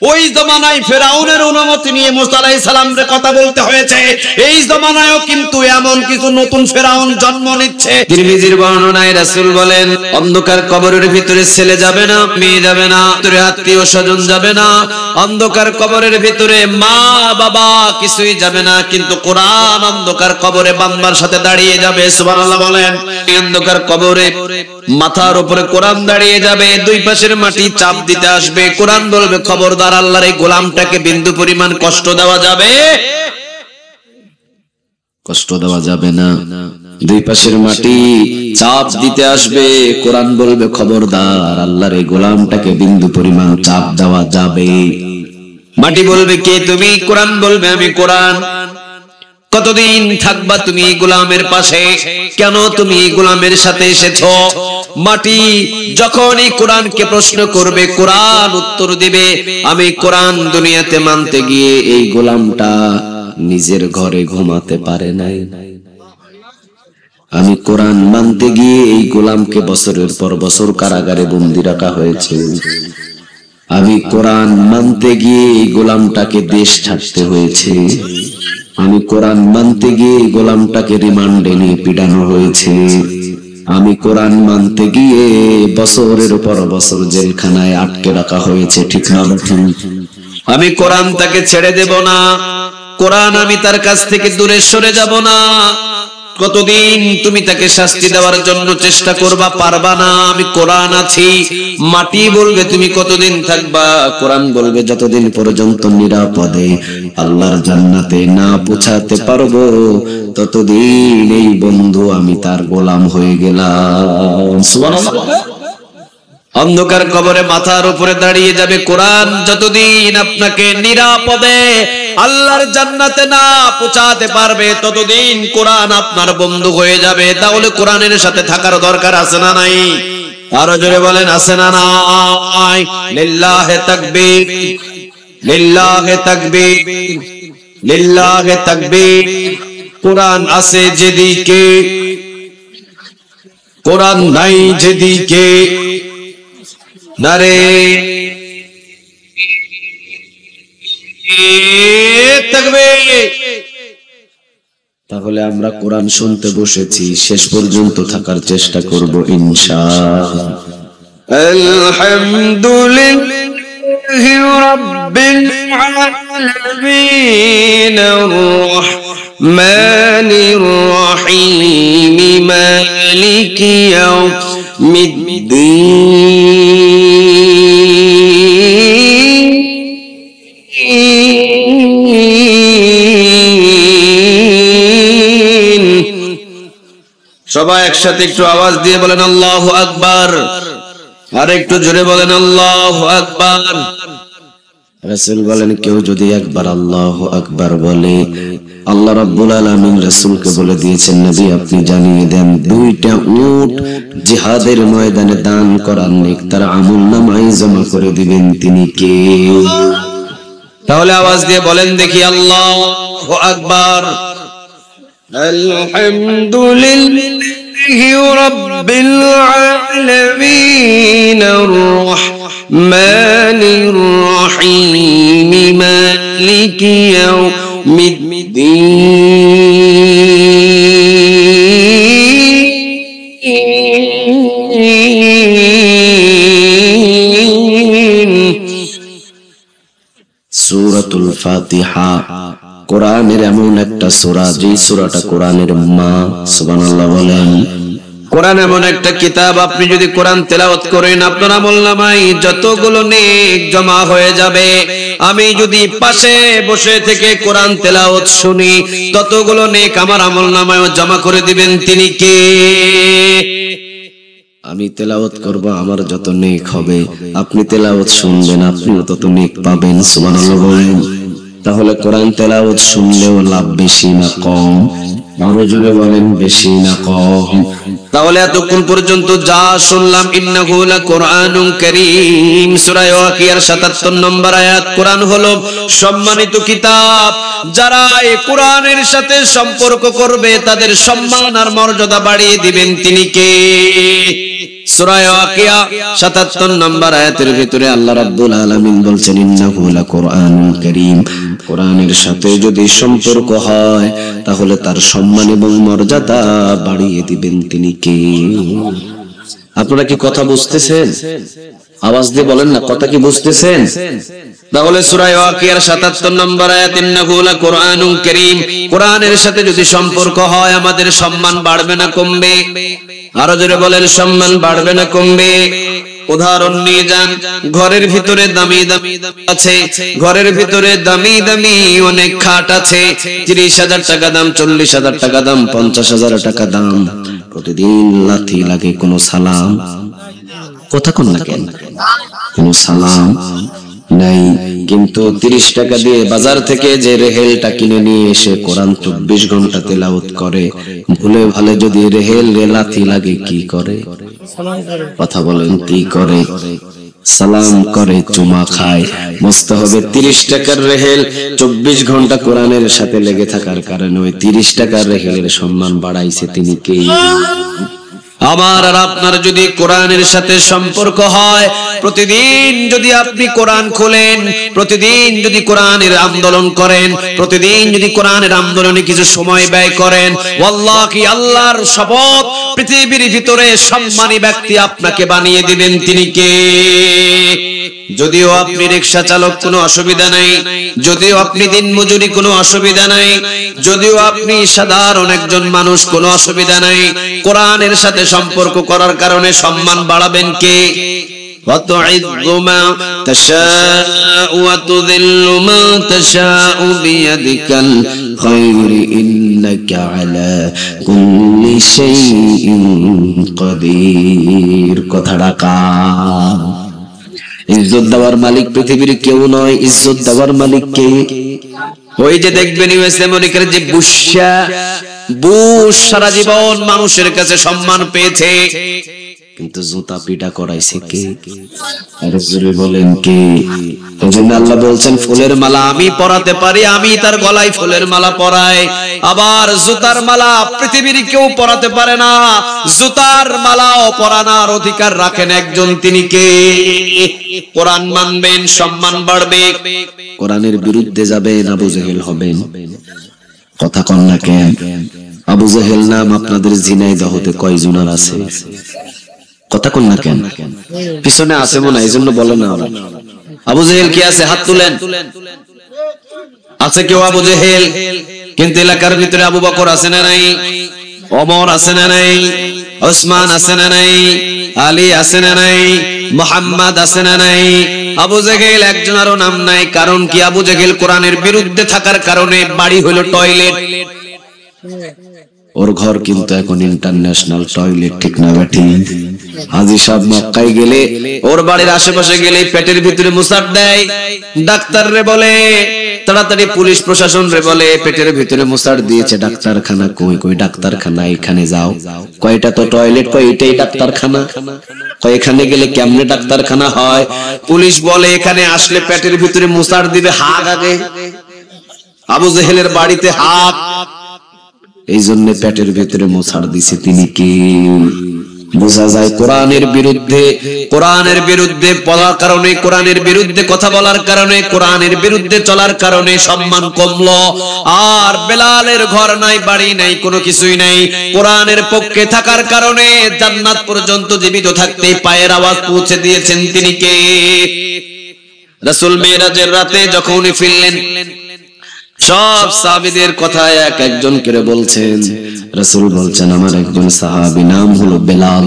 ওই জমানায় ফেরাউনের অনুমতি নিয়ে মুসা আলাইহিস সালামকে কথা বলতে হয়েছে। এই জমানায়ও কিন্তু এমন কিছু নতুন ফেরাউন জন্ম নিচ্ছে। তিরমিজির বর্ণনায় রাসূল বলেন, অন্ধকার কবরের ভিতরে ছেলে যাবে না, মেয়ে যাবে না, ভিতরে আত্মীয় স্বজন যাবে না, অন্ধকার কবরের ভিতরে মা বাবা কিছুই যাবে না, কিন্তু কোরআন অন্ধকার কবরে বান্দার সাথে দাঁড়িয়ে যাবে। সুবহানাল্লাহ বলেন। অন্ধকার কবরে মাথার উপরে কোরআন দাঁড়িয়ে যাবে, দুই পাশের মাটি চাপ দিতে আসবে। কোরআন বলবে, খবরদার আল্লাহর এই গোলামটাকে বিন্দু পরিমাণ কষ্ট দেওয়া যাবে, কষ্ট দেওয়া যাবে না। দুই পাশের মাটি চাপ দিতে আসবে, কোরআন বলবে, খবরদার আল্লাহর এই গোলামটাকে বিন্দু পরিমাণ চাপ দেওয়া যাবে। মাটি বলবে, কে তুমি? কোরআন বলবে, আমি কোরআন। কতদিন থাকবা তুমি গোলামের পাশে? কেন তুমি গোলামের সাথে এসেছো? মাটি যখনই কোরআনকে প্রশ্ন করবে, কোরআন উত্তর দিবে, আমি কোরআন দুনিয়াতে মানতে গিয়ে এই গোলামটা নিজের ঘরে ঘুমাতে পারে নাই, আমি কোরআন মানতে গিয়ে এই গোলামকে বছরের পর বছর কারাগারে বন্দী রাখা হয়েছে, আমি কোরআন মানতে গিয়ে এই গোলামটাকে দেশ ছাড়তে হয়েছে, আমি কোরআন মানতে গিয়ে এই গোলামটাকে রিমান্ডে নিয়ে পিটানো হয়েছে, আমি কোরআন মানতে গিয়ে বছরের পর বছর জেলখানায় আটকে রাখা হয়েছে। ঠিক না? আমি কোরআন তাকে ছেড়ে দেব না, কোরআন আমি তার কাছ থেকে দূরে সরে যাব না। কতদিন তুমি তাকে শাস্তি দেওয়ার জন্য চেষ্টা করবা, পারবা না, আমি কোরআন আছি। মাটি বলবে, তুমি কতদিন থাকবা? কোরআন বলবে, যতদিন পর্যন্ত নিরাপদে আল্লাহর জান্নাতে না পৌঁছাতে পারবো ততদিন এই বন্ধু আমি তার গোলাম হয়ে গেলাম। সুবহানাল্লাহ। অন্ধকার কবরে মাথার উপরে দাঁড়িয়ে যাবে কোরআন, যতদিন আপনাকে নিরাপদে আল্লাহর জান্নাতে না পৌঁছাতে পারবে ততদিন কোরআন আপনার বন্ধু হয়ে যাবে। তাহলে কোরআনের সাথে থাকার দরকার আছে না নাই? আরো জোরে বলেন, আছে না নাই? লিল্লাহে তাকবীর, লিল্লাহে তাকবীর, লিল্লাহে তাকবীর। কোরআন আছে যেদিকে, কোরআন নাই যেদিকে, নারে তাকবীর। তাহলে আমরা কোরআন শুনতে বসেছি, শেষ পর্যন্ত থাকার চেষ্টা করব ইনশাআল্লাহ। আলহামদুলিল্লাহি রাব্বিল আলামিন আর-রাহমানির রাহিম মালিকি ইয়াউমিদ্দিন। সবাই একসাথে একটু আওয়াজ দিয়ে বলেন আল্লাহু আকবার, আর একটু জোরে বলেন আল্লাহু আকবার। রাসূল বলেন, কেউ যদি একবার আল্লাহু আকবার বলে, আল্লাহ রাব্বুল আলামিন রাসূলকে বলে দিয়েছেন, নবী আপনি জানিয়ে দেন, দুইটা উট জিহাদের ময়দানে দান করার নেক তার আমলনামায় জমা করে দিবেন। তিনি কে? তাহলে আওয়াজ দিয়ে বলেন দেখি আল্লাহু আকবার। আলহামদুলিল্লাহি রাব্বিল আলামিন আর-রাহমানির রাহিম মালিকি ইয়াউমিদ্দিন। সূরাতুল ফাতিহা কোরআনের এমন একটা সূরা, যে সূরাটা কোরআনের মা। সুবহানাল্লাহ বলেন। কোরআন এমন একটা কিতাব, আপনি যদি কোরআন তেলাওয়াত করেন আপনার আমলনামায় যতগুলো নেক জমা হয়ে যাবে। আমি যদি পাশে বসে থেকে কোরআন তেলাওয়াত শুনি ততগুলো নেক আমার আমলনামায় জমা করে দিবেন। তিনি কে? আমি তেলাওয়াত করব, আমার যত নেক হবে, আপনি তেলাওয়াত শুনবেন, আপনিও তত নেক পাবেন। সুবহানাল্লাহ বলেন। তাহলে কোরআন তেলাওয়াত শুনলেও লাভ বেশি না কম? আরো জোরে বলেন, বেশি না কম? তাহলে এতক্ষণ পর্যন্ত যা শুনলাম, ইন্নাহু লাকুরআনুন কারীম, সূরা ওয়াকিয়ার ৭৭ নম্বর আয়াত। কোরআন হলো সম্মানিত কিতাব। যারা এই কোরআনের সাথে সম্পর্ক করবে তাদের সম্মান আর মর্যাদা বাড়িয়ে দিবেন তিনি কে? সূরা ওয়াকিয়া ৭৭ নম্বর আয়াতের ভিতরে আল্লাহ রাব্বুল আলামিন বলছেন, ইন্নাহু লাকুরআনুন কারীম, কোরআনের সাথে যদি সম্পর্ক হয় তাহলে তার সম্মান এবং মর্যাদা বাড়িয়ে দিবেন তিনি কে? আপনারা কি কথা বুঝতেছেন? আওয়াজ দিয়ে বলেন না, কথা কি বুঝতেছেন? তাহলে সূরা ওয়াকিয়ার ৭৭ নম্বর আয়াত, ইন্নাহু লাকুরআনুন কারীম, কোরআনের সাথে যদি সম্পর্ক হয় আমাদের সম্মান বাড়বে না কমবে? আরো জোরে বলেন, সম্মান বাড়বে না কমবে? উদাহরণ নিয়ে যান, ঘরের ভিতরে দামি দামি আছে, ঘরের ভিতরে দামি দামি অনেক খাট আছে, ৩০,০০০ টাকা দাম, ৪০,০০০ টাকা দাম, ৫০,০০০ টাকা দাম। প্রতিদিন লাথি লাগে, কোনো সালাম কথা কোন না কেন, কোনো সালাম নাই। কিন্তু ৩০ টাকা দিয়ে বাজার থেকে যে রেহেলটা কিনে নিয়ে এসে কোরআন ২৪ ঘন্টা তেলাওয়াত করে, ভুলে ভালে যদি রেহেল লাথি লাগে কি করে? কথা বলেন, কি করে? সালাম করে, চুমা খায়। বুঝতে হবে ৩০ টাকার রেহেল ২৪ ঘন্টা কোরআনের সাথে লেগে থাকার কারণে ওই ৩০ টাকার রেহেলের সম্মান বাড়াইছে তিনি কে? আমার আর আপনার যদি কোরআনের সাথে সম্পর্ক হয়, প্রতিদিন যদি আপনি কোরআন খোলেন, প্রতিদিন যদি কোরআনের আন্দোলন করেন, প্রতিদিন যদি কোরআনের আন্দোলনে কিছু সময় ব্যয় করেন, ওয়াল্লাহি আল্লাহর শপথ, পৃথিবীর ভিতরে সম্মানী ব্যক্তি আপনাকে বানিয়ে দিবেন তিনি কে? যদিও আপনি রিকশা চালক, কোনো অসুবিধা নাই, যদিও আপনি দিনমজুরি, কোনো অসুবিধা নাই, যদিও আপনি সাধারণ একজন মানুষ, কোনো অসুবিধা নাই, কোরআনের সাথে সম্পর্ক করার কারণে সম্মান বাড়াবেন কে? وَتُعِزُّ مَن تَشَاءُ وَتُذِلُّ مَن تَشَاءُ بِيَدِكَ الْخَيْرُ إِنَّكَ عَلَى كُلِّ شَيْءٍ قَدِيرٌ। কথাটা কার? ইজ্জত দেওয়ার মালিক পৃথিবীর কেউ নয়, ইজ্জত দেওয়ার মালিক কে? ওই যে দেখবেন ইউএস আমেরিকার যে বুশ সারা জীবন মানুষের কাছে সম্মান পেয়েছে, কিন্তু জুতা পিটা করাইছে কে? আরে জোরে বলেন কে? এজন্য আল্লাহ বলছেন, ফুলের মালা আমি পরাতে পারি, আমি তার গলায় ফুলের মালা পরাই। আবার জুতার মালা পৃথিবীর কেউ পরাতে পারে না, জুতার মালাও পরানোর অধিকার রাখেন একজন, তিনি কে? কোরআন মানবেন, সম্মান বাড়বে। কোরআনের বিরুদ্ধে যাবেন, আবু জেহেল হবেন। কথা কন না কেন? আবু জেহেল নাম আপনাদের ঝিনাইদহতে কয়জনের আছে? কথা কন না কেন? পিছনে আছে মনে হয়, এইজন্য বলে না। আবু জেহেল কি আছে? হাত তুলেন। আছে কেউ আবু জেহেল? কিন্তু এলাকার ভিতরে আবু বকর আছে না নাই? ওমর আছে না নাই? ওসমান আছে না নাই? আলী আছে না নাই? মুহাম্মদ আছে না নাই? আবু জেহেল একজনেরও নাম নাই। কারণ কি? আবু জেহেল কোরআনের বিরুদ্ধে থাকার কারণে বাড়ি হলো টয়লেট। ওর ঘর কিন্তু এখন ইন্টারন্যাশনাল টয়লেট, ঠিক না বেটি? হাজী সাহেব মক্কায় গেলে, ওর বাড়ির আশেপাশে গেলে পেটের ভিতরে মুসার দেয়। ডাক্তার রে বলে, তাড়াতাড়ি পুলিশ প্রশাসন রে বলে, পেটের ভিতরে মুসার দিয়েছে, ডাক্তারখানা কই? কই ডাক্তারখানা? এখানে যাও। কয়টা তো টয়লেট? কয় এটাই ডাক্তারখানা। কয় এখানে গেলে কেমনে ডাক্তারখানা হয়? পুলিশ বলে এখানে আসলে পেটের ভিতরে মুসার দিবে হাগ আগে। আবু জেহেলের বাড়িতে হাগ, এই জন্য পেটের ভিতরে মোছাড় দিছে তিনি কি? বোঝা যায় কোরআনের বিরুদ্ধে, কোরআনের বিরুদ্ধে বলার কারণে, কোরআনের বিরুদ্ধে কথা বলার কারণে, কোরআনের বিরুদ্ধে চলার কারণে সম্মান কমলো। আর বেলালের ঘর নাই, বাড়ি নাই, কোনো কিছুই নাই। কোরআনের পক্ষে থাকার কারণে জান্নাত পর্যন্ত জীবিত থাকতে পায়ের আওয়াজ পৌঁছে দিয়েছেন তিনি কে? রাসূল মেরাজের রাতে যখন উনি ফিরলেন, সব সাহাবীদের কথা এক একজন করে বলছেন। রাসূল বলছেন, আমার একজন সাহাবী নাম হলো বেলাল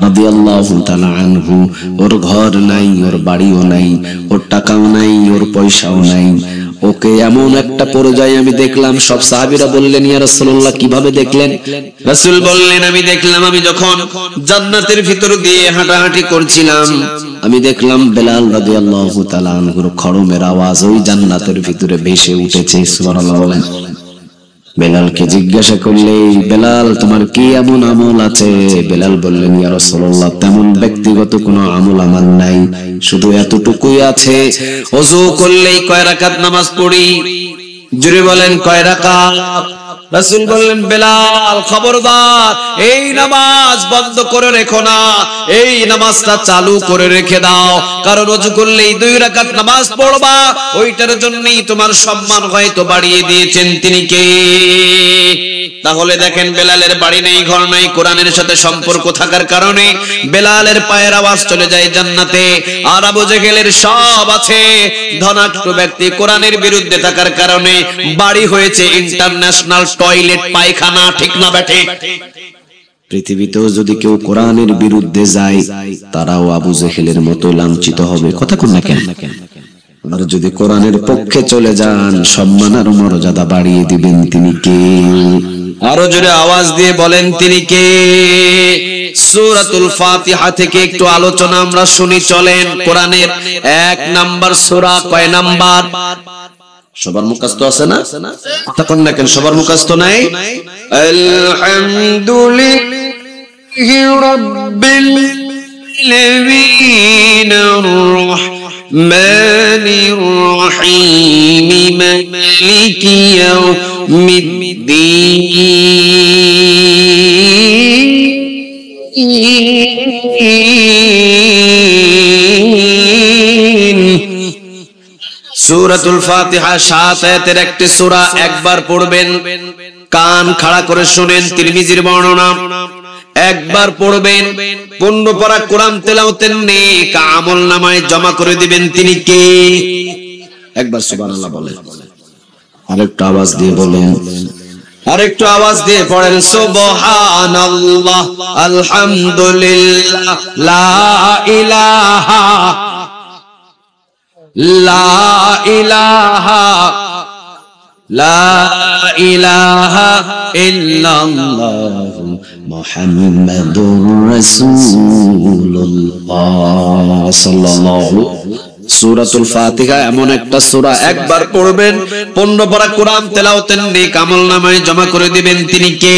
রাদিয়াল্লাহু তাআলা আনহু, ওর ঘর নাই, ওর বাড়িও নাই, ওর টাকাও নাই, ওর পয়সাও নাই। ওকে এমন একটা পর্যায়ে আমি দেখলাম, সব সাহাবীরা বললেন, ইয়া রাসূলুল্লাহ কিভাবে দেখলেন? রাসূল বললেন, আমি দেখলাম, আমি যখন জান্নাতের ভিতর দিয়ে হাঁটাহাঁটি করছিলাম, আমি দেখলাম বেলাল রাদিয়াল্লাহু তাআলা আনহুর খড়মের আওয়াজ ওই জান্নাতের ভিতরে ভেসে উঠেছে। সুবহানাল্লাহ বলেন। বেলালকে জিজ্ঞাসা করলে, বেলাল তোমার কি এমন আমল আছে? বেলাল বললেন, ইয়া রাসূলুল্লাহ, তেমন ব্যক্তিগত কোনো আমল আমার নাই, শুধু এতটুকুই আছে, ওযু করলেই কয় রাকাত নামাজ পড়ি। জোরে বলেন কয় রাকাত? রাসূল বললেন, বেলাল খবরদার, এই নামাজ বন্ধ করে রেখো না, এই নামাজটা চালু করে রেখে দাও, কারণ ওযু করলেই 2 রাকাত নামাজ পড়বা, ওইটার জন্যই তোমার সম্মান হয়তো বাড়িয়ে দিয়েছেন তিনি কে? তাহলে দেখেন, বেলালের বাড়ি নেই, ঘর নাই, কোরআনের সাথে সম্পর্ক থাকার কারণে বেলালের পায়ের আওয়াজ চলে যায় জান্নাতে। আর আবু জেহেলের সব আছে, ধনাঢ্য ব্যক্তি কোরআনের বিরুদ্ধে থাকার কারণে বাড়ি হয়েছে ইন্টারন্যাশনাল টয়লেট পায়খানা, ঠিক না বেঠে? পৃথিবীতেও যদি কেউ কোরআনের বিরুদ্ধে যায়, তারাও আবু জেহেলের মতো লাঞ্ছিত হবে। কথা কোন না কেন? আর যদি কোরআনের পক্ষে চলে যান, সম্মান আর মর্যাদা বাড়িয়ে দিবেন তিনি কে? আরো জোরে আওয়াজ দিয়ে বলেন তিনি কে? সূরাতুল ফাতিহা থেকে একটু আলোচনা আমরা শুনি, চলেন। কোরআনের 1 নাম্বার সূরা কয় নাম্বার? সবার মুখস্থ আছে না? তখন না কেন সবার মুখস্থ নাই? আলহামদুলিল্লাহি রাব্বিল আলামিন রহমানির রহিম মালিকি ইয়াউমিদ্দিন। সূরাতুল ফাতিহা 7 আয়াতের একটি সূরা, একবার পড়বেন, কান খাড়া করে শুনেন, তিরমিজির বর্ণনা। একবার পড়বেন, 15 পারা কোরআন তেলাওয়াতের নেক আমলনামায় জমা করে দিবেন তিনি কে? একবার সুবহানাল্লাহ বলেন, আরেকটু আওয়াজ দিয়ে বলেন, আরেকটু আওয়াজ দিয়ে পড়েন, সুবহানাল্লাহ, আলহামদুলিল্লাহ, লা ইলাহা লা ইলাহা লা ইলাহা ইল্লাল্লাহ মুহাম্মাদুর রাসূলুল্লাহ সাল্লাল্লাহু। সূরাতুল ফাতিহা এমন একটা সূরা, একবার পড়বেন, 15 পারা কোরআন তেলাওয়াতের নেক আমলনামায় জমা করে দিবেন তিনি কে?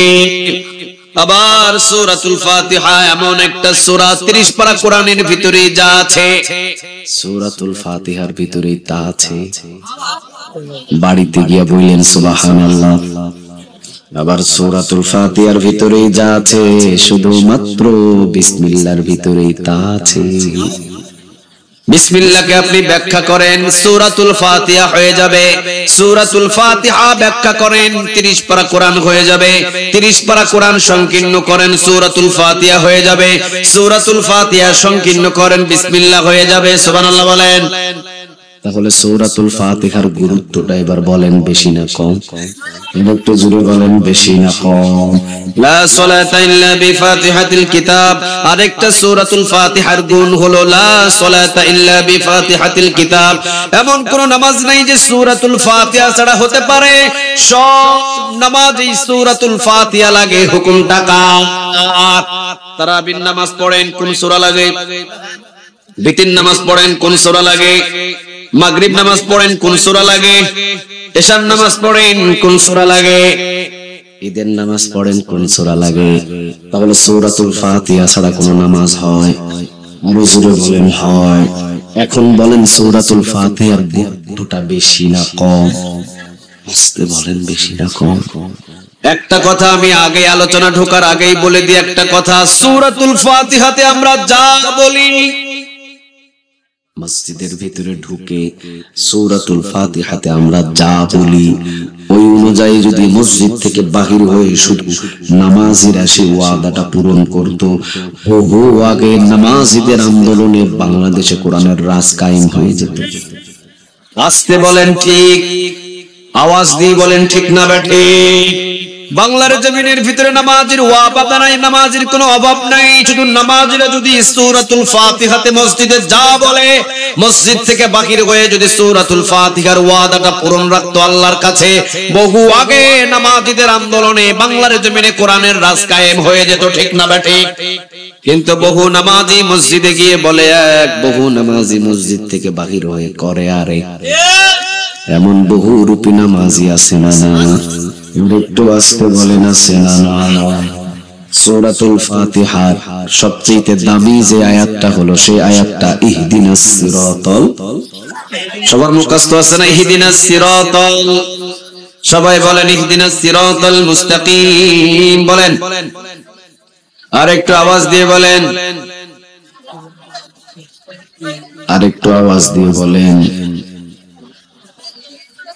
আবার সূরাতুল ফাতিহা এমন একটা সূরা, 30 পারা কোরআনের ভিতরে যা আছে, সূরাতুল ফাতিহার ভিতরেই তা আছে। বাড়িতে গিয়া বললেন সুবহানাল্লাহ। আবার সূরাতুল ফাতিহার ভিতরেই যা আছে, শুধুমাত্র বিসমিল্লাহর ভিতরেই তা আছে। বিসমিল্লাহকে আপনি ব্যাখ্যা করেন, সূরাতুল ফাতিহা হয়ে যাবে। সূরাতুল ফাতিহা ব্যাখ্যা করেন, 30 পারা কোরআন হয়ে যাবে। 30 পারা কোরআন সংকীর্ণ করেন, সূরাতুল ফাতিহা হয়ে যাবে। সূরাতুল ফাতিহা সংকীর্ণ করেন, বিসমিল্লাহ হয়ে যাবে। সুবহানাল্লাহ বলেন। তাহলে সূরাতুল ফাতিহার গুরুত্বটা এবার বলেন, বেশি না কম? একটু জোরে বলেন, বেশি না কম? লা সালাতা ইল্লা বিফাতিহাতিল কিতাব। আরেকটা সূরাতুল ফাতিহার গুণ হলো লা সালাতা ইল্লা বিফাতিহাতিল কিতাব। এমন কোন নামাজ নাই যে সূরাতুল ফাতিহা ছাড়া হতে পারে, সব নামাজেই সূরাতুল ফাতিহা লাগে। হুকুমটা কার? তারাবির নামাজ পড়েন, কোন সূরা লাগে? বিতির নামাজ পড়েন, কোন সূরা লাগে? মাগরিব নামাজ পড়েন, কোন সূরা লাগে? এশার নামাজ পড়েন, কোন সূরা লাগে? ঈদের নামাজ পড়েন, কোন সূরা লাগে? তাহলে সূরাতুল ফাতিহা ছাড়া কোন নামাজ হয়? আরো জোরে বলেন, হয়। এখন বলেন, সূরাতুল ফাতিহার গুরুত্বটা বেশি না কম? আস্তে বলেন, বেশি না কম? একটা কথা আমি আগে আলোচনা ঢোকার আগেই বলে দিই একটা কথা, সূরাতুল ফাতিহাতে আমরা যা বলি, মসজিদের ভিতরে ঢুকে সূরাতুল ফাতিহাতে আমরা যা বলি, ওই অনুযায়ী যদি মসজিদ থেকে বাহির হয়ে শুধু নামাজিরা সেই ওয়াদাটা পূরণ করত, বহু আগে নামাজিদের আন্দোলনে বাংলাদেশে কোরআনের রাজ কায়েম হয়ে যেত। আস্তে বলেন ঠিক, আওয়াজ দিয়ে বলেন ঠিক না বেঠিক? বাংলার জমিনের ভিতরে নামাজের ওয়াদা নাই, নামাজের কোনো অভাব নাই। শুধু নামাজিরা যদি সূরাতুল ফাতিহাতে মসজিদে যা বলে, মসজিদ থেকে বাহির হয়ে যদি সূরাতুল ফাতিহার ওয়াদাটা পূরণ রাখতো আল্লাহর কাছে, বহু আগে নামাজিদের আন্দোলনে বাংলার জমিনে কোরআনের রাজ কায়েম হয়ে যেত, ঠিক না বেঠিক? কিন্তু বহু নামাজি মসজিদে গিয়ে বলে এক, বহু নামাজি মসজিদ থেকে বাহির হয়ে করে আরেক। এমন বহু রূপী নামাজি আছে না? একটু আস্তে বলেন আছে না? সূরাতুল ফাতিহার সবচেয়ে দামি যে আয়াতটা হলো সেই আয়াতটা ইহদিনাস সিরাতাল, সবার মুখস্থ আছে না ইহদিনাস সিরাতাল? সবাই বলেন ইহদিনাস সিরাতাল মুস্তাকিম বলেন, আর একটু আওয়াজ দিয়ে বলেন, আর একটু আওয়াজ দিয়ে বলেন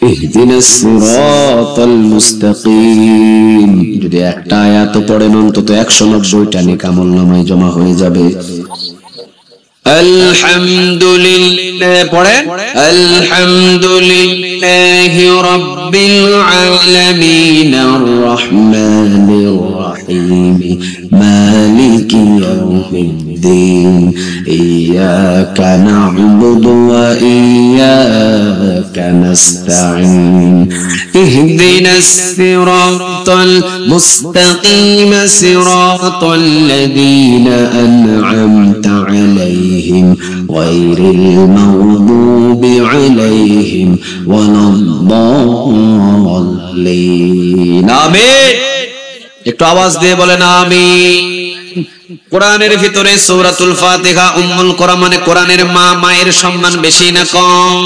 ইহদিনাস সিরাতাল মুস্তাকিম। যদি একটা আয়াত পড়েন অন্তত 190টা নেক আমলনামায় জমা হয়ে যাবে। আলহামদুলিল্লাহ পড়েন, আলহামদুলিল্লাহি রাব্বিল আলামিন আর রহমানির রহিম মালিকি ইয়াউমিদ্দিন ইয়্যাকা না'বুদু ওয়া ইয়্যাকা নাস্তাঈন ইহদিনাস সিরাতাল মুস্তাকিম সিরাতাল লাযীনা আন'আমতা আলাইহিম গায়রিল মাগদুবি আলাইহিম ওয়ালাদ-দাল্লিন। আমিন। একটু আওয়াজ দিয়ে বলেন আমিন। কোরআনের ভিতরে সূরাতুল ফাতিহা উম্মুল কোরআন, মানে কোরআনের মা, মায়ের সম্মান বেশি না কম?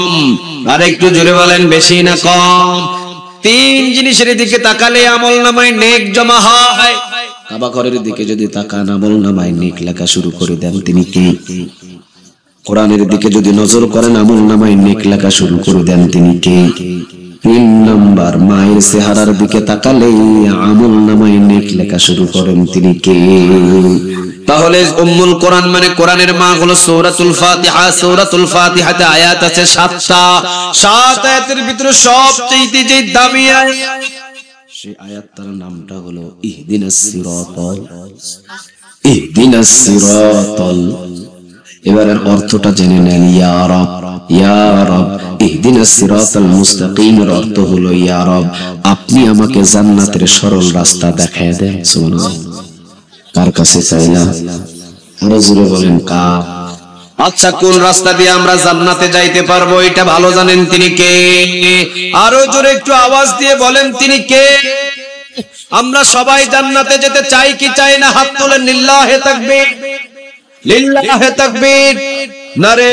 আর একটু জোরে বলেন বেশি না কম? তিন জিনিসের দিকে তাকালে আমলনামায় নেক জমা হয়। কাবা ঘরের দিকে যদি তাকান আমলনামায় নেক লেখা শুরু করে দেন, তিনি কে? কোরআনের দিকে যদি নজর করেন আমলনামায় নেক লেখা শুরু করে দেন, তিনি কে? 3 নাম্বার, মায়ের চেহারার দিকে তাকালে আমলনামায় নেক লেখা শুরু করেন, তিনি কে? তাহলে উম্মুল কোরআন মানে কোরআনের মা হলো সূরাতুল ফাতিহা। সূরাতুল ফাতিহাতে আয়াত আছে 7টা। 7 আয়াতের ভিতরে সবচেয়ে যে দামি আয়াত, সেই আয়াতটার নামটা হলো ইহদিনাস সিরাতাল, ইহদিনাস সিরাতাল। এবারের অর্থটা জেনে নেন। ইয়া রাব, ইয়া রাব, ইহদিনাস সিরাতাল মুস্তাকিমের অর্থ হলো ইয়া রাব, আপনি আমাকে জান্নাতের সরল রাস্তা দেখায় দেন। সুবহানাল্লাহ। কার কাছে চাইলাম? আরো জোরে বলেন কার? আচ্ছা, কোন রাস্তা দিয়ে আমরা জান্নাতে যাইতে পারবো এটা ভালো জানেন, তিনি কে? আরো জোরে একটু আওয়াজ দিয়ে বলেন তিনি কে? আমরা সবাই জান্নাতে যেতে চাই কি চাই না? হাত তোলেন। লিল্লাহে তাকবীর, লিল্লাহে তাকবীর, নারে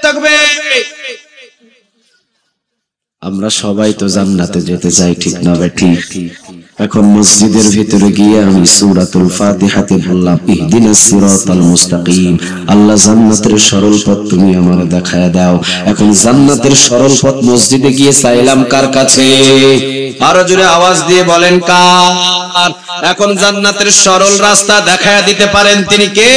তাকবীর। আমরা সবাই তো জান্নাতে যেতে চাই, ঠিক না ভাই? ঠিক। এখন মসজিদের ভিতরে গিয়ে আমি সূরাতুল ফাতিহাতে বললাম ইহদিনাস সিরাতাল মুস্তাকিম, আল্লাহ জান্নাতের সরল পথ তুমি আমারে দেখায় দাও। এখন জান্নাতের সরল পথ মসজিদে গিয়ে চাইলাম কার কাছে? আরো জোরে আওয়াজ দিয়ে বলেন কার? এখন জান্নাতের সরল রাস্তা দেখায় দিতে পারেন তিনি কে?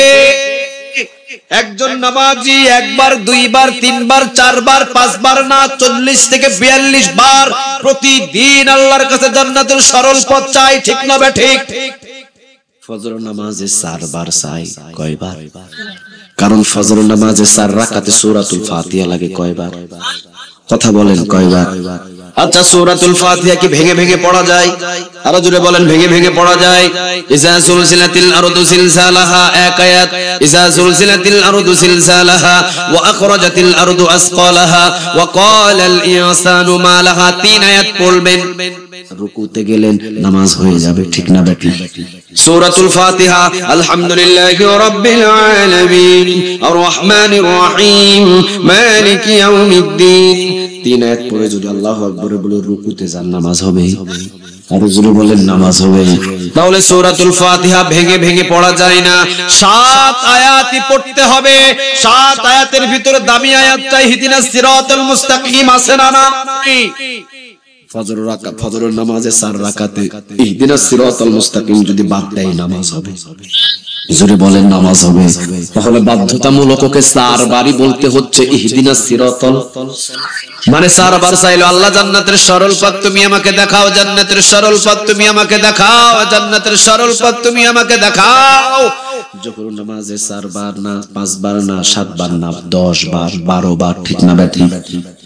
একজন নামাজি একবার, দুইবার, তিনবার, চারবার, পাঁচবার না 40 থেকে 42 বার প্রতিদিন আল্লাহর কাছে জান্নাতের সরল পথ চাই, ঠিক না বে ঠিক? ফজর নামাজে 4 বার চাই, কয়বার? কারণ ফজর নামাজে 4 রাকাতে সূরাতুল ফাতিহা লাগে, কয়বার? কথা বলেন কয়বার? আচ্ছা, সূরাতুল ফাতিহা কি ভেঙে ভেঙে পড়া যায়? আরো জোরে বলেন ভেঙে ভেঙে পড়া যায়? ইজা সুলসিলাতিল আরদু সিলসালাহা এক আয়াত, ইজা সুলসিলাতিল আরদু সিলসালাহা ওয়া আখরাজাতিল আরদু আসকালাহা ওয়া ক্বালাল ইনসানু মা লাহা 3 আয়াত পড়বেন। রুকুতে গেলেন নামাজ হয়ে যাবে, ঠিক না বেটি? সূরাতুল ফাতিহা আলহামদুলিল্লাহি রাব্বিল আলামিন আর রহমানির রহিম মালিকি ইয়াউমিদ্দিন 3 আয়াত পড়ে যদি আল্লাহু আকবার বলে রুকুতে যান, নামাজ হবে? আর জোরে বলেন নামাজ হবে? তাহলে সূরাতুল ফাতিহা ভেঙে ভেঙে পড়া যায় না, 7 আয়াতই পড়তে হবে। 7 আয়াতের ভিতরে দামি আয়াতটা ইহদিনাস সিরাতাল মুস্তাকিম আছে না নাই? ফজরের নামাজে 4 রাকাতে ইহদিনাস সিরাতাল মুস্তাকিম যদি বাদ দেয়, নামাজ হবে? জোরে বলেন নামাজ হবে? তাহলে বাধ্যতামূলক ওকে 4 বারই বলতে হচ্ছে ইহদিনাস সিরাতাল, মানে 4 বার চাইলো আল্লাহ জান্নাতের সরল পথ তুমি আমাকে দেখাও, জান্নাতের সরল পথ তুমি আমাকে দেখাও, জান্নাতের সরল পথ তুমি আমাকে দেখাও। জোহর নামাজে 4 বার না 5 বার না 7 বার না 10 বার 12 বার, ঠিক না ব্যাটি?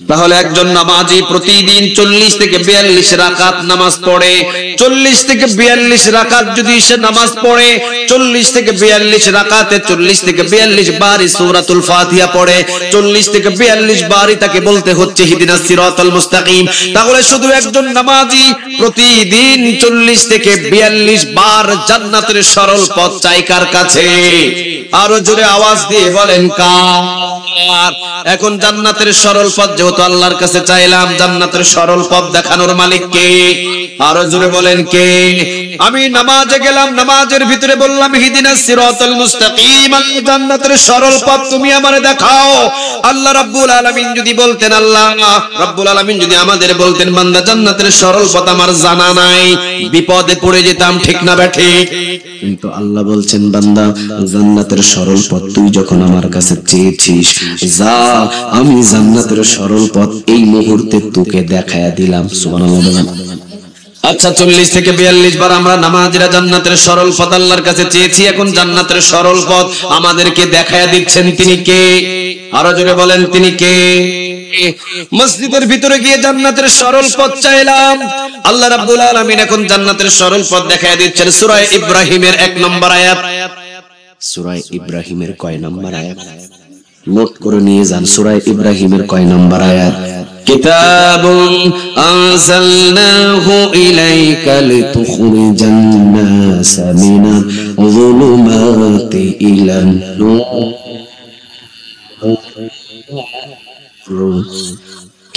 তাহলে একজন নামাজি প্রতিদিন 40 থেকে 42 রাকাত নামাজ পড়ে। 40 থেকে 42 রাকাত যদি সে নামাজ পড়ে, 40 থেকে 42 রাকাতে 40 থেকে 42 বারই সূরাতুল ফাতিহা পড়ে, 40 থেকে 42 বারই তাকে বলতে হচ্ছে ইহদিনাস সিরাতাল মুস্তাকিম। তাহলে শুধু একজন নামাজি প্রতিদিন 40 থেকে 42 বার জান্নাতের সরল পথ চাই কার কাছে? আরো জোরে আওয়াজ দিয়ে বলেন কার? এখন জান্নাতের সরল পথ যেহেতু আল্লাহর কাছে চাইলাম, জান্নাতের সরল পথ দেখানোর মালিক কে? আরো জোরে বলেন কে? আমি নামাজে গেলাম, নামাজের ভিতরে বললাম ইহদিনাস সিরাতাল মুস্তাকিম, জান্নাতের সরল পথ তুমি আমারে দেখাও। আল্লাহ রাব্বুল আলামিন যদি বলতেন, আল্লাহ রাব্বুল আলামিন যদি আমাদের বলতেন বান্দা জান্নাতের সরল পথ আমার জানা নাই, বিপদে পড়ে যেতাম, ঠিক না ঠিক? কিন্তু আল্লাহ বলছেন বান্দা জান্নাতের সরল পথ তুই যখন আমার কাছে চেয়েছিস, যা আমি জান্নাতের সরল পথ এই মুহূর্তে তোকে দেখায়া দিলাম। সুবহানাল্লাহ। আচ্ছা 40 থেকে 42 বার আমরা নামাজিরা জান্নাতের সরল পথ আল্লাহর কাছে চেয়েছি, এখন জান্নাতের সরল পথ আমাদেরকে দেখায়া দিচ্ছেন তিনি কে? আরো জোরে বলেন তিনি কে? মসজিদের ভিতরে গিয়ে জান্নাতের সরল পথ চাইলাম, আল্লাহ রাব্বুল আলামিন এখন জান্নাতের সরল পথ দেখায়া দিচ্ছেন। সূরা ইব্রাহিমের 1 নম্বর আয়াত। সূরা ইব্রাহিমের কয় নম্বর আয়াত? নোট করে নিয়ে যান। সূরা ইব্রাহিমের কয় নম্বর আয়াত? কিতাবুন আনজালনাহু ইলাইকা লিতুখরিজান নাস মিনাল যুলুমাতি ইলান নূর।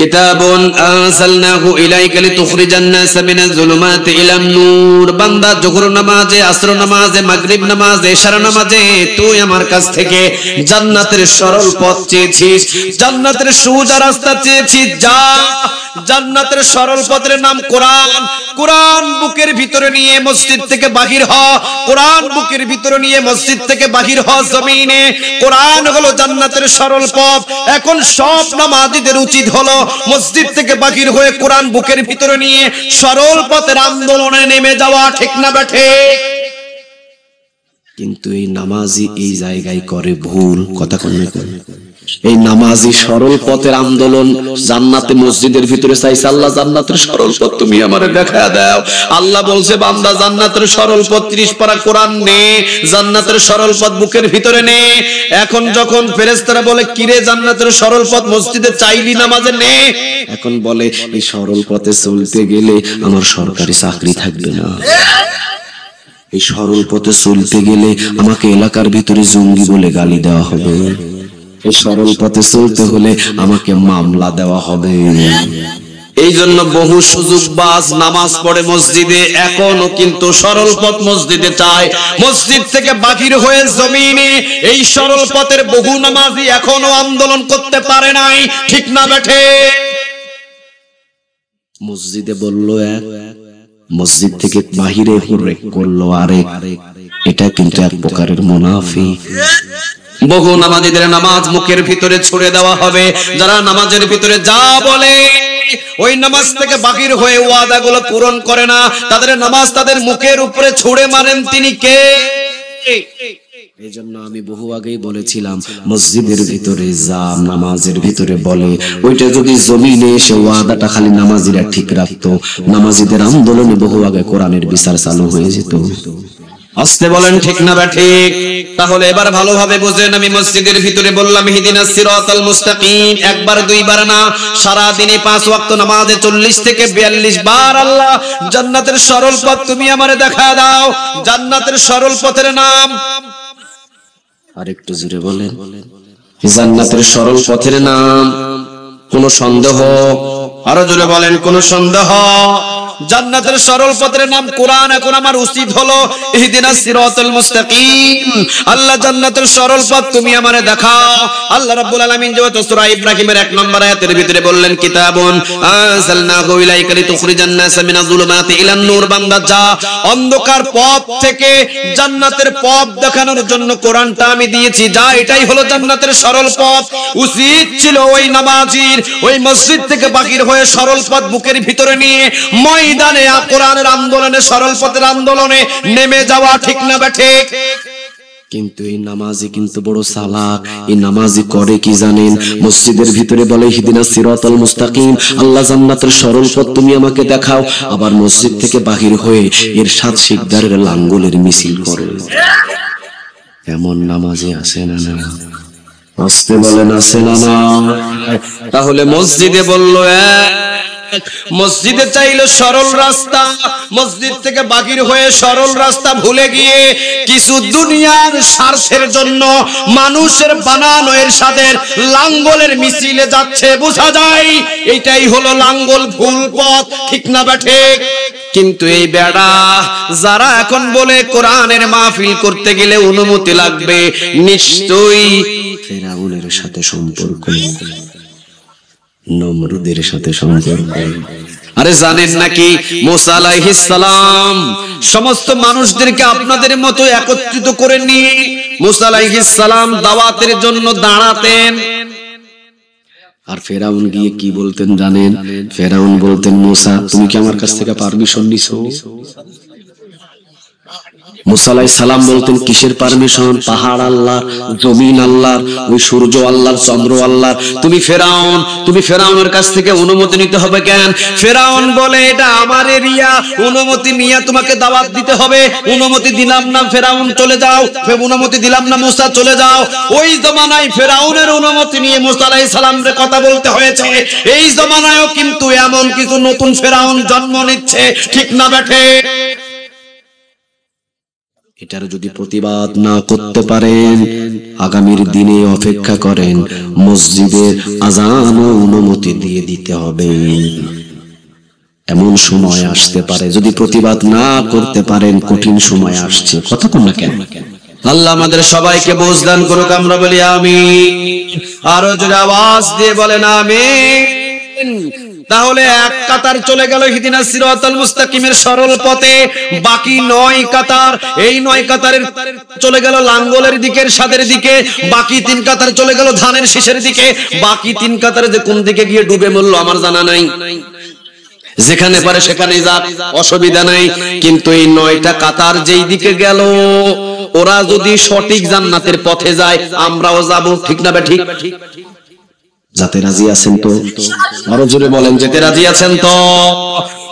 কিতাবুন আনজালনাহু ইলাইকা লিতুখরিজান নাস মিনাল যুলুমাতি ইলান নূর। বান্দা যোহর নামাজে, আসর নামাজে, মাগরিব নামাজে, ইশা নামাজে তুই আমার কাছ থেকে জান্নাতের সরল পথ চেয়েছিস, জান্নাতের সোজা রাস্তা চেয়েছিস। যা জান্নাতের সরল পথের নাম কোরআন। কোরআন বুকের ভিতরে নিয়ে মসজিদ থেকে বাহির হ, কোরআন বুকের ভিতরে নিয়ে মসজিদ থেকে বাহির হ জমিনে। কোরআন হলো জান্নাতের সরল পথ। এখন সব নামাজীদের উচিত হলো মসজিদ থেকে বাহির হয়ে কোরআন বুকের ভিতরে নিয়ে সরল পথের আন্দোলনে নেমে যাওয়া, ঠিক না বেঠে? কিন্তু এই নামাজি এই জায়গায় করে ভুল। কথা কন্যা করে এই নামাজি সরল পথের আন্দোলন জান্নাতে মসজিদের ভিতরে চাইছে, আল্লাহ জান্নাতের সরল পথ তুমি আমারে দেখায়া দাও। আল্লাহ বলছে বান্দা জান্নাতের সরল পথ 30 পারা কোরআন নে, জান্নাতের সরল পথ বুকের ভিতরে নে। এখন যখন ফেরেশতারা বলে কিরে জান্নাতের সরল পথ মসজিদে চাইলি নামাজে নে, এখন বলে এই সরল পথে চলতে গেলে আমার সরকারি চাকরি থাকবে না, এই সরল পথে চলতে গেলে আমাকে এলাকার ভিতরে জঙ্গি বলে গালি দেওয়া হবে, এই সরল পথে চলতে হলে আমাকে মামলা দেওয়া হবে। এই জন্য বহু সুযোগবাজ নামাজ পড়ে মসজিদে, এখনো কিন্তু সরল পথ মসজিদে চায়। মসজিদ থেকে বাহির হয়ে জমিনে এই সরল পথের বহু নামাজি এখনো আন্দোলন করতে পারে নাই, ঠিক না বেঠে? মসজিদে বলল এক, মসজিদ থেকে বাহিরে করলো আরেক। এটা কিন্তু এক প্রকারের মুনাফিক। বহু নামাজীদের নামাজ মুখের ভিতরে ছুড়ে দেওয়া হবে। যারা নামাজের ভিতরে যা বলে ওই নামাজ থেকে বাহির হয়ে ওয়াদাগুলো পূরণ করে না, তাদের নামাজ তাদের মুখের উপরে ছুড়ে মারেন তিনি কে? এই জন্য আমি বহু আগেই বলেছিলাম মসজিদের ভিতরে যা নামাজের ভিতরে বলে ওইটা যদি জমিনে এসে ওয়াদাটা খালি নামাজিরা ঠিক রাখতো, নামাজিদের আন্দোলনে বহু আগে কোরআনের বিচার চালু হয়ে যেত। আসতে বলেন ঠিক না ঠিক? তাহলে এবার ভালোভাবে বুঝেন, আমি মসজিদের ভিতরে বললাম ইহদিনাস সিরাতাল মুস্তাকিম, একবার দুইবার না, সারা দিনে 5 ওয়াক্ত নামাজে 40 থেকে 42 বার আল্লাহ জান্নাতের সরল পথ তুমি আমারে দেখা দাও। জান্নাতের সরল পথের নাম আরেকটু জোরে বলেন, জান্নাতের সরল পথের নাম কোন সন্দেহ? আরো জোরে বলেন, কোন সন্দেহ? জান্নাতের সরল পথের নাম কোরআন। এখন আমার উচিত হলো ইহদিনাস সিরাতাল মুস্তাকিম, আল্লাহ জান্নাতের সরল পথ তুমি আমারে দেখাও। আল্লাহ রাব্বুল আলামিন যেহেতু সূরা ইব্রাহিমের 1 নম্বর আয়াতের ভিতরে বললেন কিতাবুন আনজালনাহু ইলাইকা লিতুখরিজান নাস মিনাজ যুলুমাতি ইলান নূর, বান্দা যা অন্ধকার পথ থেকে জান্নাতের পথ দেখানোর জন্য কোরআনটা আমি দিয়েছি, যা এটাই হলো জান্নাতের সরল পথ। উচিত ছিল ওই নামাজির ওই মসজিদ থেকে বাহির হয়ে সরল পথ বুকের ভিতরে নিয়ে ময়দানে কোরআনের আন্দোলনে সরল পথের আন্দোলনে নেমে যাওয়া, ঠিক না ঠিক? কিন্তু এই নামাজি কিন্তু বড় চালাক। এই নামাজি করে কি জানেন? মসজিদের ভিতরে বলে ইহদিনাস সিরাতাল মুস্তাকিম, আল্লাহ জান্নাতের সরল পথ তুমি আমাকে দেখাও। আবার মসজিদ থেকে বাহির হয়ে এর সাত শিকদারের লাঙ্গলের মিছিল করে। এমন নামাজি আছে না? না আসতে বলেন আছে না? না তাহলে মসজিদে বললো মসজিদে চাইলো সরল রাস্তা, মসজিদ থেকে বাহির হয়ে সরল রাস্তা ভুলে গিয়ে কিছু দুনিয়ার স্বার্থের জন্য মানুষের বানানো এর সাথে লাঙ্গলের মিছিলে যাচ্ছে। বোঝা যায় এইটাই হলো লাঙ্গল, ভুল পথ, ঠিক না ঠিক? কিন্তু এই বেড়া যারা এখন বলে কোরআনের মাহফিল করতে গেলে অনুমতি লাগবে, নিশ্চয়ই ফেরাউনের সাথে সম্পর্ক, নমরুদের সাথে সম্পর্ক। আরে জানেন নাকি মুসা আলাইহিস সালাম সমস্ত মানুষদেরকে আপনাদের মতো একত্রিত করে নিয়ে মুসা আলাইহিস সালাম দাওয়াতের জন্য দাঁড়াতেন। আর ফেরাউন গিয়ে কি বলতেন জানেন? ফেরাউন বলতেন, মুসা তুমি কি আমার কাছ থেকে পারমিশন নিছো? মুসা আলাইহিস সালাম বলতেন, কিসের পারমিশন? পাহাড় আল্লাহর, জমিন আল্লাহর, ওই সূর্য আল্লাহর, চন্দ্র আল্লাহর। তুমি ফেরাউনের কাছ থেকে অনুমতি নিতে হবে কেন? ফেরাউন বলে এটা আমার এরিয়া, অনুমতি নিয়ে তোমাকে দাওয়াত দিতে হবে। অনুমতি দিলাম না, ফেরাউন চলে যাও। অনুমতি দিলাম না, মুসা চলে যাও। ওই জমানায় ফেরাউনের অনুমতি নিয়ে মুসা আলাইহিস সালামের কথা বলতে হয়েছে। এই জমানায়ও কিন্তু এমন কিছু নতুন ফেরাউন জন্ম নিচ্ছে, ঠিক না বেঠে? এটার যদি প্রতিবাদ না করতে পারেন, আগামীর দিনে অপেক্ষা করেন, মসজিদের আযান ও অনুমতি দিয়ে দিতে হবে। এমন সময় আসতে পারে, যদি প্রতিবাদ না করতে পারেন, কঠিন সময় আসছে। কথা কোন না কেন? আল্লাহ আমাদের সবাইকে বুঝ দান করুক, আমরা বলি আমিন। আরো জোরে আওয়াজ দিয়ে বলেন আমিন। তাহলে এক কাতার চলে গেল ইহদিনাস সিরাতাল মুস্তাকিমের সরল পথে, বাকি 9 কাতার, এই 9 কাতারের চলে গেল লাঙ্গলের দিকের সাদের দিকে, বাকি 3 কাতার চলে গেল ধানের শীষের দিকে। বাকি 3 কাতারে যে কোন দিকে গিয়ে ডুবে মরল আমার জানা নাই। যেখানে পারে সেখানে যাক, অসুবিধা নাই। কিন্তু এই 9টা কাতার যেই দিকে গেল, ওরা যদি সঠিক জান্নাতের পথে যায়, আমরাও যাব, ঠিক না ঠিক? যাতে রাজি আছেন তো? আরো জোরে বলেন, যেতে রাজি আছেন তো?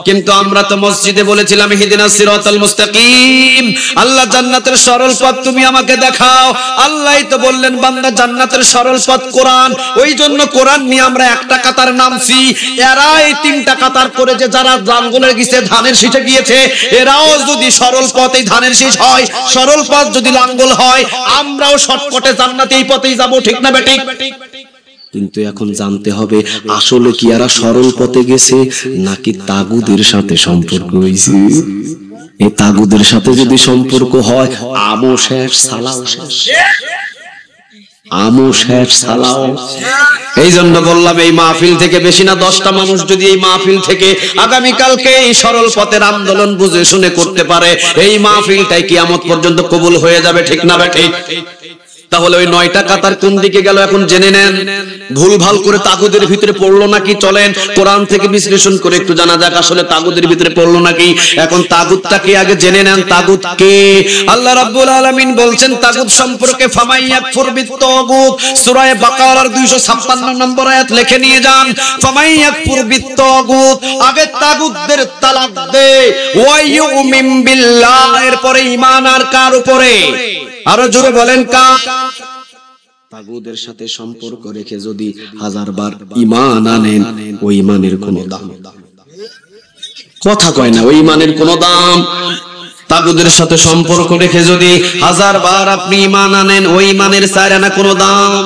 কিন্তু আমরা তো মসজিদে বলেছিলাম ইহদিনাস সিরাতাল মুস্তাকিম, আল্লাহ জান্নাতের সরল পথ তুমি আমাকে দেখাও। আল্লাহই তো বললেন বান্দা জান্নাতের সরল পথ কোরআন। ওই জন্য কোরআন নিয়ে আমরা একটা কাতার নামছি। এরা এই 3টা কাতার করেছে, যারা লাঙ্গলের গিয়ে ধানের শীষে গিয়েছে। এরাও যদি সরল পথে ধানের শীষ হয়, সরল পথ যদি লাঙ্গল হয়, আমরাও শর্টকাটে জান্নাতে এই পথেই যাব, ঠিক না বেঠিক? কিন্তু এখন জানতে হবে আসলে কি এরা সরল পথে গেছে নাকি তাগুদের সাথে সম্পর্ক হয়েছে। এই তাগুদের সাথে যদি সম্পর্ক হয়, আমও শেষ, সালাও শেষ, আমও শেষ, সালাও। এই জন্য বললাম এই মাহফিল থেকে বেশি না 10টা মানুষ যদি এই মাহফিল থেকে আগামীকালকে এই সরল পথের আন্দোলন বুঝে শুনে করতে পারে, এই মাহফিলটাই কিয়ামত পর্যন্ত কবুল হয়ে যাবে, ঠিক না ঠিক? তাহলে ওই 9টা কাতার কোন দিকে গেল এখন জেনে নেন। ভুল ভাল করে তাগুদের ভিতরে পড়লো নাকি চলেন কোরআন থেকে বিশ্লেষণ করে একটু জানা যাক আসলে তাগুদের ভিতরে পড়লো নাকি। এখন তাগুতটাকে আগে জেনে নেন, তাগুত কে? আল্লাহ রাব্বুল আলামিন বলছেন তাগুত সম্পর্কে, ফামাইয়াকফুর বিত্তাগুত, সূরা বাকারার 256 নম্বর আয়াত লিখে নিয়ে যান। ফামাইয়াকফুর বিত্তাগুত, আগে তাগুতদের তালাক দে, ওয়া ইউমিন বিল্লাহ, এরপরে ঈমান আর কার উপরে? আরো জোরে বলেন কার? তাগুদের সাথে সম্পর্ক রেখে যদি 1000 বার ঈমান আনেন, ওই ঈমানের কোনো দাম, কথা কয় না, ওই ঈমানের কোনো দাম। তাগুদের সাথে সম্পর্ক রেখে যদি 1000 বার আপনি ঈমান আনেন, ওই ঈমানের 4 আনা কোনো দাম।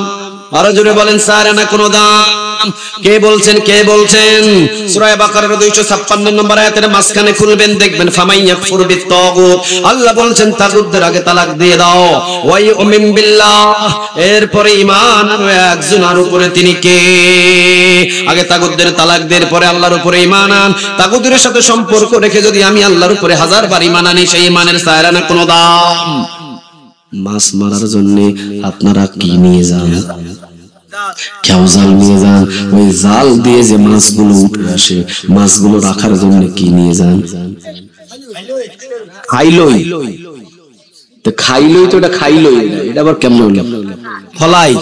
আরো জোরে বলেন 4 আনা কোনো দাম। কে বলছেন? কে বলছেন? সূরা বাকারার 256 নম্বর আয়াতের মাঝখানে খুলবেন, দেখবেন ফামাইয়াকফুর বিত্তাগুত, আল্লাহ বলছেন তাগুতদের আগে তালাক দিয়ে দাও, ওয়া ইউমিন বিল্লাহ, এরপরে ঈমান আনো একজনের উপরে, তিনি কে? আগে তাগুতদের তালাক দেওয়ার পরে আল্লাহর উপরে ঈমান আন। তাগুতের সাথে সম্পর্ক রেখে যদি আমি আল্লাহর উপরে 1000 বার ঈমান আনি, সেই ঈমানের 4 আনা কোনো দাম। মাছ মারার জন্য আপনারা কি নিয়ে যান? কেউ জাল নিয়ে যান, ওই জাল দিয়ে যে মাছগুলো উঠে আসে, মাছগুলো রাখার জন্য কি নিয়ে যান? খাইলই। তো খাইলই তো এটা খাইলই না, এটা আবার কেমন হলো? খলাই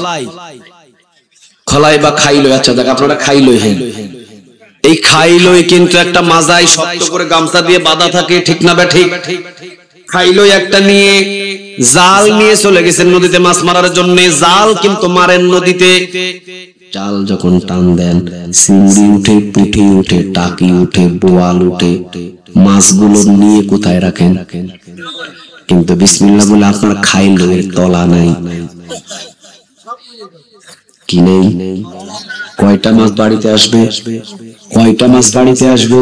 খলাই বা খাইলই। আচ্ছা দেখ আপনারা খাইলই, হ্যাঁ এই খাইলই কিন্তু একটা মাজায় শক্ত করে গামছা দিয়ে বাঁধা থাকে, ঠিক না বে ঠিক? খাইলই একটা নিয়ে জাল নিয়ে চলে গেছেন নদীতে মাছ মারার জন্য, জাল কিন্তু মারেন নদীতে। জাল যখন টান দেন চিংড়ি উঠে, পুঁটি উঠে, টাকি উঠে, বোয়াল উঠে, মাছগুলো নিয়ে কোথায় রাখেন? কিন্তু বিসমিল্লাহ বলে আপনার খাইলই তলা নাই, কি নেই? কয়টা মাছ বাড়িতে আসবে? কয়টা মাছ বাড়িতে আসবে?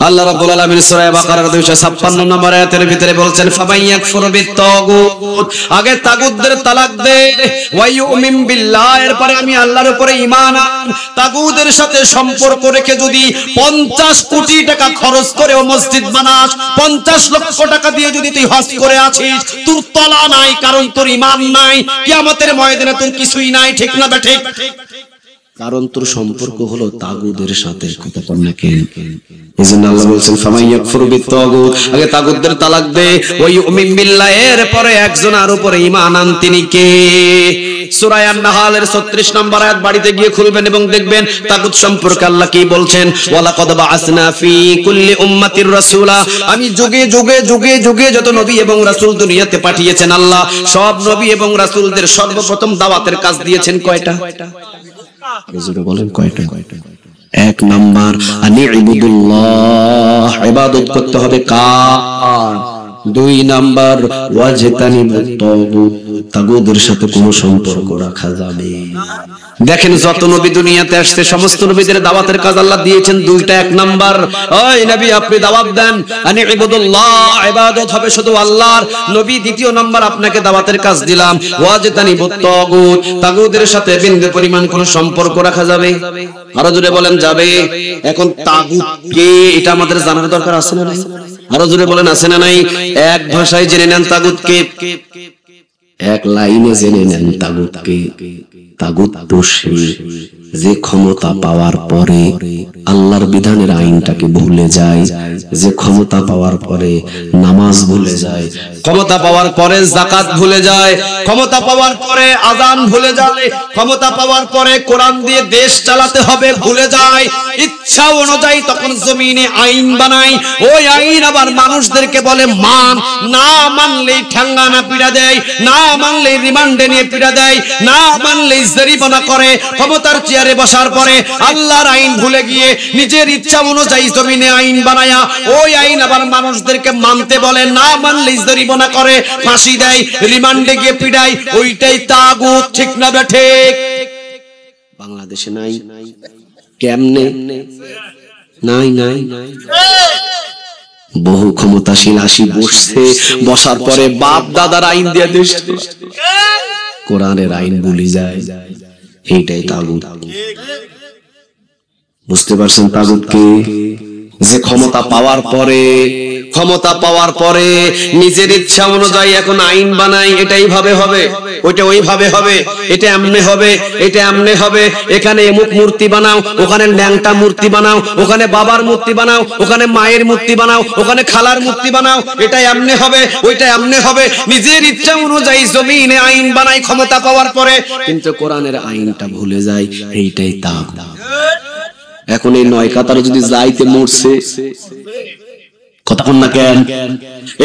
আল্লাহ রাব্বুল আলামিন সূরা বাকারার 256 নম্বর আয়াতের ভিতরে বলছেন ফামাইয়াকফুরু বিত-তাগুত, আগে তাগুতদের তালাক দে, ওয়া ইউমিন বিল্লাহ, এরপরে আমি আল্লাহর উপরে ঈমান আন। তাগুতের সাথে সম্পর্ক রেখে যদি 50 কোটি টাকা খরচ করেও মসজিদ বানাস, 50 লক্ষ টাকা দিয়ে যদি তুই হজ করে আছিস, তোর তলা নাই, কারণ তোর ঈমান নাই। কিয়ামতের ময়দানে তোর কিছুই নাই, ঠিক না বে ঠিক? কারণ তোর সম্পর্ক হলো তাগুদের সাথে। কথা বল না কেন? এজন্য আল্লাহ বলেন ফামাইয়াকফুরু বিত-তাগুত, আগে তাগুতদের তালাক দে, ওয়া ইউমিন বিল্লাহ, এরপরে একজনের উপরে ঈমান আন। তিনি কে? সূরা আন-নাহলের 36 নম্বর আয়াত বাড়িতে গিয়ে খুলবেন এবং দেখবেন তাগুত সম্পর্কে আল্লাহ কি বলছেন। ওয়ালাকাদ বাআসনা ফি কুল্লি উম্মাতির রাসূলা, আমি যুগে যুগে যুগে যুগে যত নবী এবং রাসূল দুনিয়াতে পাঠিয়েছেন আল্লাহ, সব নবী এবং রাসূলদের সর্বপ্রথম দাওয়াতের কাজ দিয়েছেন কয়টা? বলেন কয়টা? 1 নাম্বার আনি'বুদুল্লাহ, ইবাদত করতে হবে কার? 2 নাম্বার ওয়াজতানিবুত তাগুত, তাগুদের সাথে কোনো সম্পর্ক রাখা যাবে। দেখেন যত নবী দুনিয়াতে আসছে সমস্ত নবীদের দাওয়াতের কাজ আল্লাহ দিয়েছেন দুইটা। 1 নাম্বার, ওই নবী আপনি দাওয়াত দেন আনি'বুদুল্লাহ, ইবাদত হবে শুধু আল্লাহর। নবী 2 নাম্বার আপনাকে দাওয়াতের কাজ দিলাম ওয়াজতানিবুত তাগুত, তাগুদের সাথে বিন্দু পরিমাণ কোনো সম্পর্ক রাখা যাবে? আরো জোরে বলেন যাবে। এখন তাগুত কে এটা আমাদের জানার দরকার আছে না নাই? আরো জোরে বলেন আছে না নাই? এক ভাষায় জেনে নেন তাগুত কে, এক লাইনে জেনে নেন তাগুত কে। তাগুত তো সে যে ক্ষমতা পাওয়ার পরে আল্লাহর বিধানের আইনটাকে ভুলে যায়, যে ক্ষমতা পাওয়ার পরে নামাজ ভুলে যায়, ক্ষমতা পাওয়ার পরে যাকাত ভুলে যায়, ক্ষমতা পাওয়ার পরে আযান ভুলে যায়, ক্ষমতা পাওয়ার পরে কোরআন দিয়ে দেশ চালাতে হবে ভুলে যায়, ইচ্ছা অনুযায়ী তখন জমিনে আইন বানায়। ওই আইন আবার মানুষদেরকে বলে মান, না মানলেই ঠ্যাঙ্গানা পিড়া দেয়, না মানলেই রিমান্ডে নিয়ে পিড়া দেয়, না মানলেই জরিমানা করে। ক্ষমতার চেয়ারে বসার পরে আল্লাহর আইন ভুলে গিয়ে নিজের ইচ্ছা অনুযায়ী জমিনে আইন বানায়া ওই আইন আবার মানুষদেরকে মানতে বলে, না মানলেই জরিমানা করে, ফাঁসি দেয়, রিমান্ডে গিয়ে পিড়ায়। ওইটাই তাগুত, ঠিক না বে ঠিক? বাংলাদেশে নাই। কেমনে নাই? নাই, বহু ক্ষমতাশীল আসি বসছে, বসার পরে বাপ দাদার আইন দিয়ে দেশ, কোরআনের আইন ভুলে যায়। এইটাই তাগুত। বুঝতে পারছেন তাগুত কে? যে ক্ষমতা পাওয়ার পরে নিজের ইচ্ছা অনুযায়ী এখন আইন বানাই, এটা এইভাবে হবে, ওইটা ওইভাবে হবে, এটা এমনে হবে, এটা এমনে হবে, এখানে এমুক মূর্তি বানাও, ওখানে ল্যাংটা মূর্তি বানাও, ওখানে বাবার মূর্তি বানাও, ওখানে মায়ের মূর্তি বানাও, ওখানে খালার মূর্তি বানাও, এটা এমনে হবে, ওইটা এমনে হবে। নিজের ইচ্ছা অনুযায়ী জমিনে আইন বানাই ক্ষমতা পাওয়ার পরে, কিন্তু কোরআনের আইনটা ভুলে যায়। এইটাই তাগুত। এখন এই 9 কাতারে যদি যাইতে মরছে, কথা বল না কেন?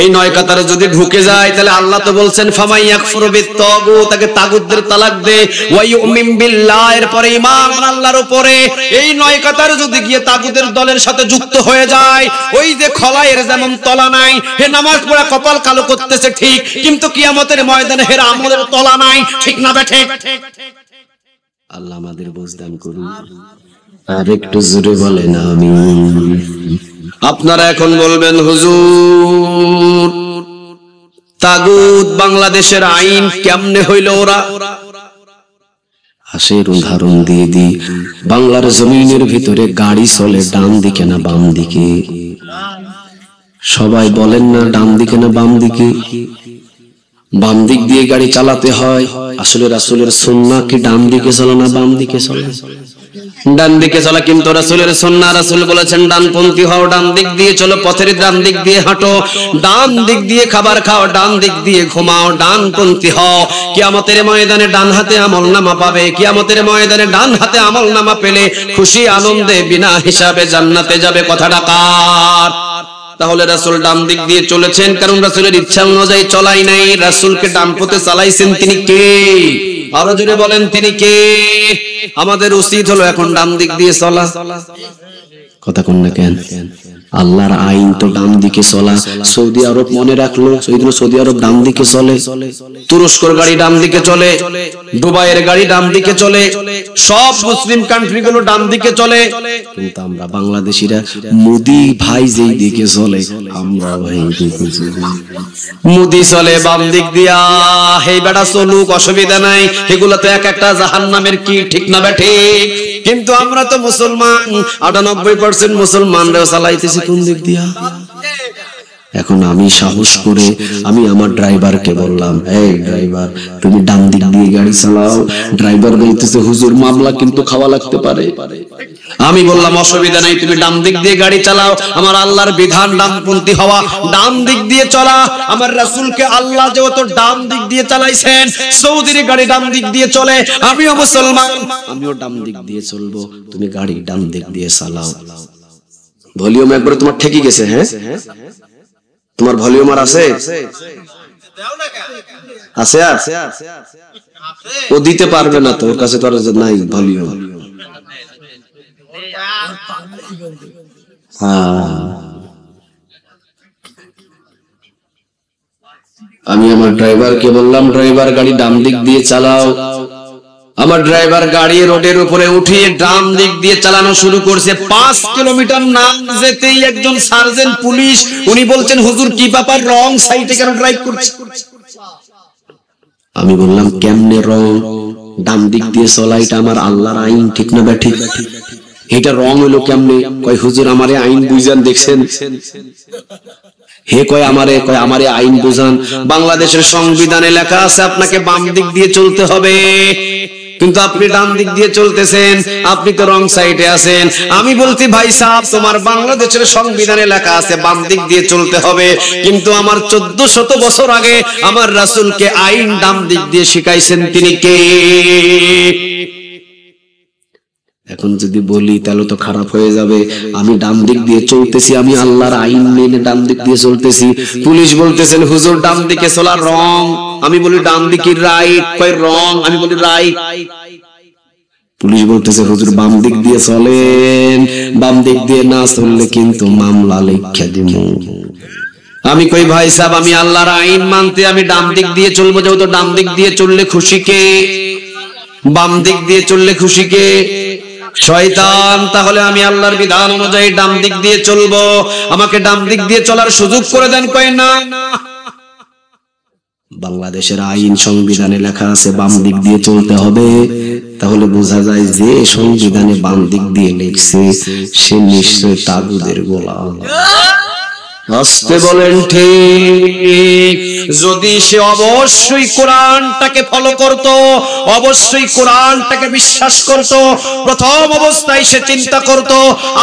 এই 9 কাতারে যদি ঢুকে যায় তাহলে আল্লাহ তো বলছেন ফামাইয়াকফুরু বিত-তাগুত, তাকে তাগুতদের তালাক দে, ওয়া ইউমিন বিল্লাহ, এরপরে ঈমান আল্লাহর উপরে। এই 9 কাতারে যদি গিয়ে তাগুতের দলের সাথে যুক্ত হয়ে যায়, ওই যে খলায়ের যেমন তলা নাই, হে নামাজ পড়া কপাল কালো করতেছে ঠিক, কিন্তু কিয়ামতের ময়দানে হের আমলের তলা নাই, ঠিক না বে ঠিক? আল্লাহ আমাদের বুঝদান করুন। আর একটু জোরে বলেন আমিন। আপনারা এখন বলবেন হুজুর তাগুত বাংলাদেশের আইন কেমনে হইল? ওরা আসের উদাহরণ দিয়ে দি। বাংলার জমিনের ভিতরে গাড়ি চলে ডান দিকে না বাম দিকে? সবাই বলেন না ডান দিকে না বাম দিকে? বাম দিক দিয়ে গাড়ি চালাতে হয়। আসলে রাসূলের সুন্নাহ কি ডান দিকে চলে না বাম দিকে চলে? ডান দিকে চলা কিন্তু রাসূলের সুন্নাহ। রাসূল বলেছেন ডানপন্থী হও, ডান দিক দিয়ে চলো, পথের ডান দিক দিয়ে হাঁটো, ডান দিক দিয়ে খাবার খাও, ডান দিক দিয়ে ঘুমাও, ডানপন্থী হও। কিয়ামতের ময়দানে ডান হাতে আমলনামা পাবে। কিয়ামতের ময়দানে ডান হাতে আমলনামা পেলে খুশি আনন্দে বিনা হিসাবে জান্নাতে যাবে। কথাটা কার? তাহলে রাসূল ডান দিক দিয়ে চলেছেন কারণ রাসূলের ইচ্ছা অনুযায়ী চলাই নাই, রাসূলকে ডান পথে চালাইছেন। তিনি কে? আরো জোরে বলেন, তিনি কে? আমাদের উচিত হলো এখন ডান দিক দিয়ে চলা। কথা কোন না কেন? আল্লাহর আইন তো ডান দিকে চলা। সৌদি আরব মনে রাখলো, সৌদি আরব ডান দিকে চলে, তুরস্কর গাড়ি ডান দিকে চলে, দুবাইয়ের গাড়ি ডান দিকে চলে, সব মুসলিম কান্ট্রি গুলো ডান দিকে চলে। কিন্তু আমরা বাংলাদেশিরা মোদি ভাই যেই দিকে চলে আমরা ভাই মোদি চলে বাম দিক দিয়া। এই বেটা চলুক, অসুবিধা নাই, এগুলো তো এক একটা জাহান্নামের কি, ঠিক না বেঠে? কিন্তু আমরা তো মুসলমান, 98% মুসলমানরাও চালাইতেছি কোন দিক দিয়া? এখন আমি সাহস করে আমি আমার ড্রাইভারকে বললাম, এই ড্রাইভার তুমি ডান দিক দিয়ে গাড়ি চালাও। ড্রাইভার বলতেছে হুজুর মামলা কিন্তু খাওয়া লাগতে পারে। আমি বললাম অসুবিধা নাই, তুমি ডান দিক দিয়ে গাড়ি চালাও। আমার আল্লাহর বিধান ডানপন্থী হওয়া, ডান দিক দিয়ে চলা। আমার রাসূলকে আল্লাহ যেহেতু ডান দিক দিয়ে চালাইছেন, সৌদির গাড়ি ডান দিক দিয়ে চলে। আমিও মুসলমান, আমিও ডান দিক দিয়ে চলবো, তুমি গাড়ি ডান দিক দিয়ে চালাও। ভলিউম একবারে তোমার ঠেকে গেছে? হ্যাঁ, তোমার ভলিউম আর আছে? আছে? আর ও দিতে পারবে না, তোর কাছে তো আর নাই ভলিউম। আমি আমার ড্রাইভারকে বললাম, ড্রাইভার গাড়ি ডান দিক দিয়ে চালাও। আমার ড্রাইভার গাড়ি রোডের উপরে উঠিয়ে ডান দিক দিয়ে চালানো শুরু করছে। 5 কিলোমিটার না যেতেই একজন সার্জেন্ট পুলিশ, উনি বলছেন হুজুর কি ব্যাপার, রং সাইডে কেন ড্রাইভ করছে? আমি বললাম কেমনে রং? ডান দিক দিয়ে চলা, এটা আমার আল্লাহর আইন, ঠিক না ব্যাঠিক? এটা রং হলো কেমনে? কয় হুজুর আমারে আইন বুঝান, দেখছেন? হে কয় আমারে আইন বুঝান। বাংলাদেশের সংবিধানে লেখা আছে আপনাকে বাম দিক দিয়ে চলতে হবে, কিন্তু আপনি ডান দিক দিয়ে চলতেছেন, আপনি তো রং সাইডে আছেন। আমি বলছি ভাই সাহেব, তোমার বাংলাদেশের সংবিধানে লেখা আছে বাম দিক দিয়ে চলতে হবে, কিন্তু আমার 1400 বছর আগে আমার রাসূলকে আইন ডান দিক দিয়ে শিখাইছেন, তিনি কে? এখন যদি বলি তাহলে তো খারাপ হয়ে যাবে। আমি ডান দিক দিয়ে চলতেছি, আমি আল্লাহর আইন মেনে ডান দিক দিয়ে চলতেছি। পুলিশ বলতেছেন হুজুর ডান দিকে চলা রং। আমি বলি ডান দিকে রাইট, কয় রং। আমি বলি রাইট। পুলিশ বলতেছে হুজুর বাম দিক দিয়ে চলেন, বাম দিক দিয়ে না চললে কিন্তু মামলা লেখা দিব। আমি কই ভাই সাহেব আমি আল্লাহর আইন মানতে আমি ডান দিক দিয়ে চলবো, যেহেতু ডান দিক দিয়ে চললে খুশি কে? বাম দিক দিয়ে চললে খুশি কে? শয়তান। তাহলে আমি আল্লাহর বিধান অনুযায়ী ডান দিক দিয়ে চলবো, আমাকে ডান দিক দিয়ে চলার সুযোগ করে দেন। কয় না, বাংলাদেশের আইন সংবিধানে লেখা আছে বাম দিক দিয়ে চলতে হবে। তাহলে বোঝা যায় যে সংবিধানে বাম দিক দিয়ে লিখছে সে নিশ্চয় তাগুদের গোলাম। আসতে বলেন ঠিক। যদি সে অবশ্যই কোরআনটাকে ফলো করত, অবশ্যই কোরআনটাকে বিশ্বাস করত, প্রথম অবস্থায় সে চিন্তা করত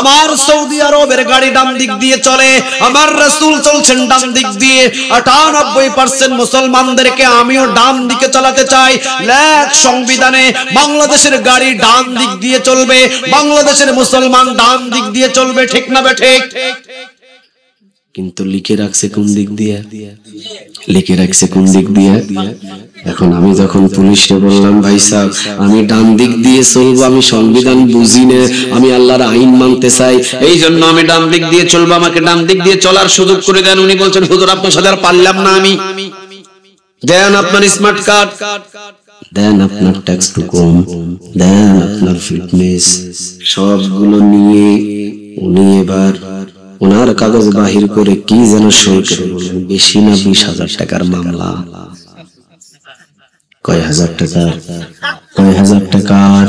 আমার সৌদি আরবের গাড়ি ডান দিক দিয়ে চলে, আমার রাসূল চলছেন ডান দিক দিয়ে, 98% মুসলমানদেরকে আমিও ডান দিকে চালাতে চাই। লেখ সংবিধানে বাংলাদেশের গাড়ি ডান দিক দিয়ে চলবে, বাংলাদেশের মুসলমান ডান দিক দিয়ে চলবে, ঠিক না বেঠিক? কিন্তু লিখে রাখছে কোন দিক দিয়ে? লিখে রাখছে কোন দিক দিয়ে? এখন আমি যখন পুলিশে বললাম ভাই সাহেব আমি ডান দিক দিয়ে চলবো, আমি সংবিধান বুঝি না, আমি আল্লাহর আইন মানতে চাই, এই জন্য আমি ডান দিক দিয়ে চলবো, আমাকে ডান দিক দিয়ে চলার সুযোগ করে দেন। উনি বলছেন হুজুর আপনার সাথে আর পারলাম না আমি। দেন আপনার স্মার্ট কার্ড, দেন আপনার ট্যাক্স টুকুন, দেন আপনার ফিটনেস, সবগুলো নিয়ে উনি এবার ওনার কাগজ বাহির করে কি যেন সই করে বললেন বেশি না 20,000 টাকার মামলা। কয় হাজার টাকার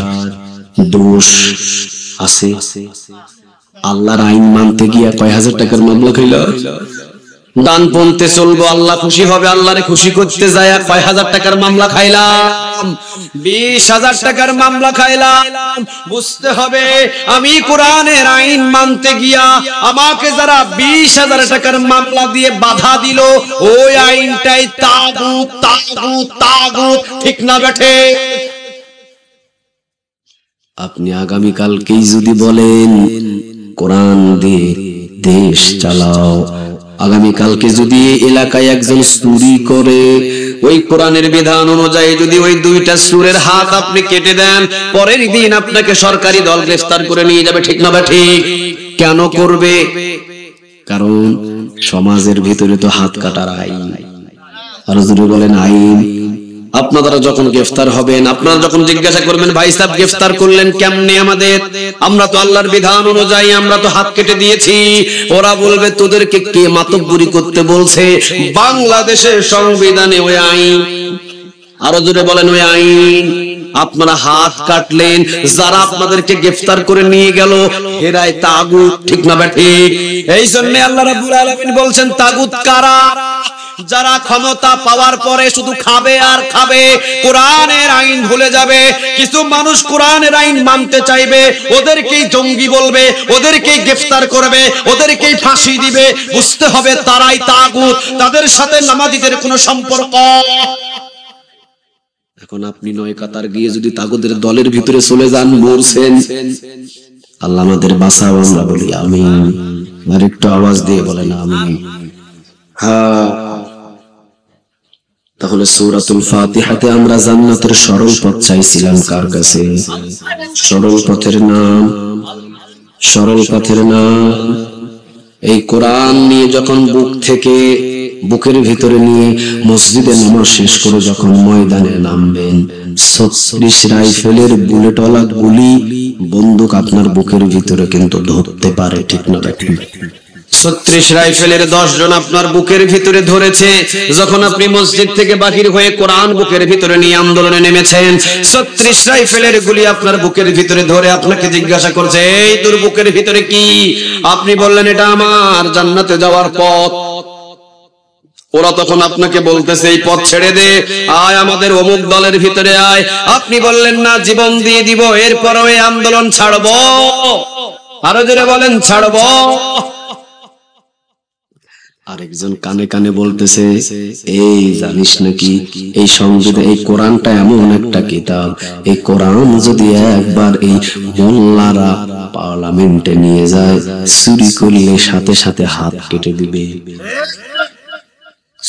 দোষ আছে। আল্লাহর আইন মানতে গিয়া কয় হাজার টাকার মামলা খাইল। ডানপন্থে চলবো, আল্লাহ খুশি হবে, আল্লাহরে খুশি করতে যায় কয় হাজার টাকার মামলা খাইলাম, 20,000 টাকার মামলা খাইলাম। বুঝতে হবে আমি কোরআনের আইন মানতে গিয়া আমাকে যারা 20,000 টাকার মামলা দিয়ে বাধা দিল, ওই আইনটাই তাগুত তাগুত তাগুত, ঠিক না বেঠে? আপনি আগামীকালকেই যদি বলেন কোরআন দিয়ে দেশ চালাও, আগামীকালকে যদি এলাকায় একজন চুরি করে ওই কোরআনের বিধান অনুযায়ী যদি ওই 2টা চোরের হাত আপনি কেটে দেন, পরের দিন আপনাকে সরকারি দল গ্রেফতার করে নিয়ে যাবে, ঠিক না ঠিক? কেন করবে? কারণ সমাজের ভিতরে তো হাত কাটার আইন, আর যদি বলেন আইন, আপনারা যখন গ্রেফতার হবেন, আপনারা যখন জিজ্ঞাসা করবেন ভাই সাহেব গ্রেফতার করলেন কেমনে আমাদের, আমরা তো আল্লাহর বিধান অনুযায়ী আমরা তো হাত কেটে দিয়েছি, ওরা বলবে তোদেরকে কে মাতব্বরি করতে বলছে? বাংলাদেশের সংবিধানে ওই আইন। আরো জোরে বলেন ওই আইন। আপনারা হাত কাটলেন, যারা আপনাদেরকে গ্রেফতার করে নিয়ে গেল এরাই তাগুত, ঠিক না ঠিক? এই জন্য আল্লাহ রাব্বুল আলামিন বলছেন তাগুত কারা? যারা ক্ষমতা পাওয়ার পরে শুধু খাবে আর খাবে, কোরআনের আইন ভুলে যাবে। কিছু মানুষ কোরআনের আইন মানতে চাইবে, ওদেরকেই জঙ্গি বলবে, ওদেরকেই গ্রেফতার করবে, ওদেরকেই ফাঁসি দিবে। বুঝতে হবে তারাই তাগুত, তাদের সাথে নামাজীদের কোনো সম্পর্ক। এখন আপনি 9 কাতার গিয়ে যদি তাগুদের দলের ভিতরে চলে যান, মরছেন। আল্লাহ আমাদের বাঁচাও, আমরা বলি আমিন। আর একটু আওয়াজ দিয়ে বলেন আমিন। হ্যাঁ, তাহলে সূরাতুল ফাতিহাতে আমরা জান্নাতের সরল পথ চাইছিলাম কার কাছে? সরল পথের নাম, সরল পথের নাম এই কোরআন নিয়ে যখন বুকের ভিতরে নিয়ে মসজিদে নামাজ শেষ করে যখন ময়দানে নামবেন, 36 রাইফেলের বুলেটওয়ালা গুলি বন্দুক আপনার বুকের ভিতরে কিন্তু ধরতে পারে, ঠিক না ঠিক? 36 রাইফেলের 10 জন আপনার বুকের ভিতরে ধরেছে। যখন আপনি মসজিদ থেকে বাহির হয়ে কোরআন বুকের ভিতরে নিয়ে আন্দোলনে নেমেছেন, 36 রাইফেলের গুলি আপনার বুকের ভিতরে ধরে আপনাকে জিজ্ঞাসা করছে এই তোর বুকের ভিতরে কি? আপনি বললেন এটা আমার জান্নাতে যাওয়ার পথ। ওরা তখন আপনাকে বলতেছে এই পথ ছেড়ে দে, আয় আমাদের অমুক দলের ভিতরে আয়। আপনি বললেন না, জীবন দিয়ে দিব, এরপরও এই আন্দোলন ছাড়বো। আরো জোরে বলেন ছাড়বো। আরেকজন কানে কানে বলতেছে এই জানিস নাকি এই সংবিধান, এই কোরআনটা এমন একটা কিতাব, এই কোরআন যদি একবার এই মোল্লারা পার্লামেন্টে নিয়ে যায়, চুরি করলে সাথে সাথে হাত কেটে দিবে।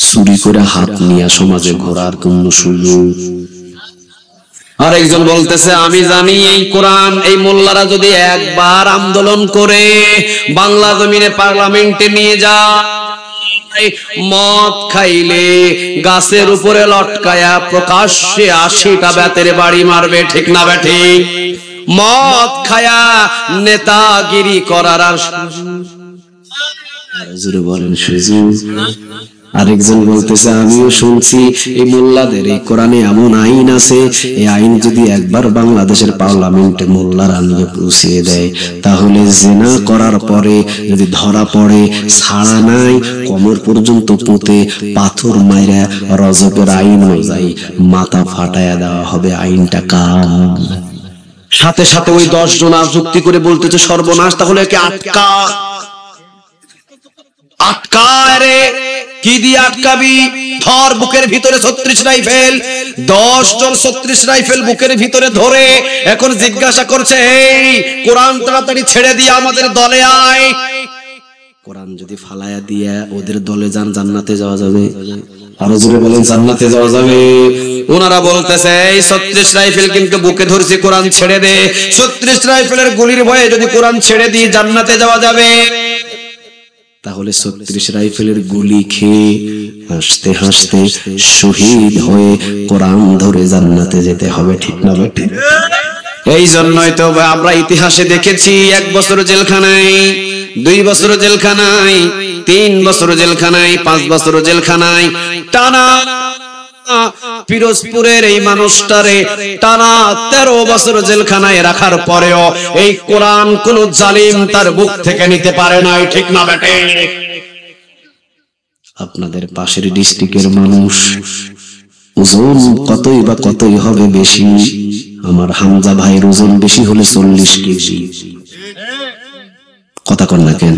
চুরি করে হাত নিয়ে সমাজে ঘোরার কোন সুযোগ? আরেকজন বলতেছে আমি জানি এই কোরআন, এই মোল্লারা যদি একবার আন্দোলন করে বাংলা জমিনে পার্লামেন্টে নিয়ে যায়, মদ খাইলে গাছের উপরে লটকায়া প্রকাশ্যে 80টা বেতের বাড়ি মারবে, ঠিক না ঠিক? মদ খায়া নেতাগিরি করার আর জোরে বলেন সুযোগ? আরেকজন বলতেছে আমিও শুনছি এই মোল্লাদের এই কোরআনে এমন আইন আছে, এই আইন যদি একবার বাংলাদেশের পার্লামেন্টে মোল্লারা নিয়ে পৌঁছিয়ে দেয়, তাহলে জিনা করার পরে যদি ধরা পড়ে ছাড়া নাই, কোমর পর্যন্ত পুঁতে পাথর মাইরা রজবের আইন অনুযায়ী মাথা ফাটায়া দেওয়া হবে। আইনটা কার? সাথে সাথে ওই 10 জন যুক্তি করে বলতেছে সর্বনাশ, তাহলে একে আটকা। আটকায় রে, কি দিয়ে আটকাবি? ধর বুকের ভিতরে 36 রাইফেল, 10 জন 36 রাইফেল বুকের ভিতরে ধরে এখন জিজ্ঞাসা করছে এই কোরআন তাড়াতাড়ি ছেড়ে দিয়ে আমাদের দলে আয়। কোরআন যদি ফালায়া দিয়া ওদের দলে যান, জান্নাতে যাওয়া যাবে। আরো জোরে বলেন জান্নাতে যাওয়া যাবে। ওনারা বলতেছে এই 36 রাইফেল কিন্তু বুকে ধরছে, কোরআন ছেড়ে দে। 36 রাইফেলের গুলির ভয়ে যদি কোরআন ছেড়ে দিয়ে জান্নাতে যাওয়া যাবে, তাহলে 36 রাইফেলের গুলি খেয়ে হাসতে হাসতে শহীদ হয়ে কোরআন ধরে জান্নাতে যেতে হবে, ঠিক না ঠিক? এই জন্যই তো আমরা ইতিহাসে দেখেছি 1 বছর জেলখানায়, 2 বছর জেলখানায়, 3 বছর জেলখানায়, 5 বছর জেলখানায়, টানা পিরোজপুরের এই মানুষটারে টানা 13 বছর জেলখানায় রাখার পরেও এই কোরআন কোন জালিম তার বুক থেকে নিতে পারে নাই, ঠিক না বেটে? আপনাদের পাশের ডিস্ট্রিক্টের মানুষ ওজন কতই হবে বেশি। আমার হামজা ভাইয়ের ওজন বেশি হলে 40 কেজি। কথা কন না কেন?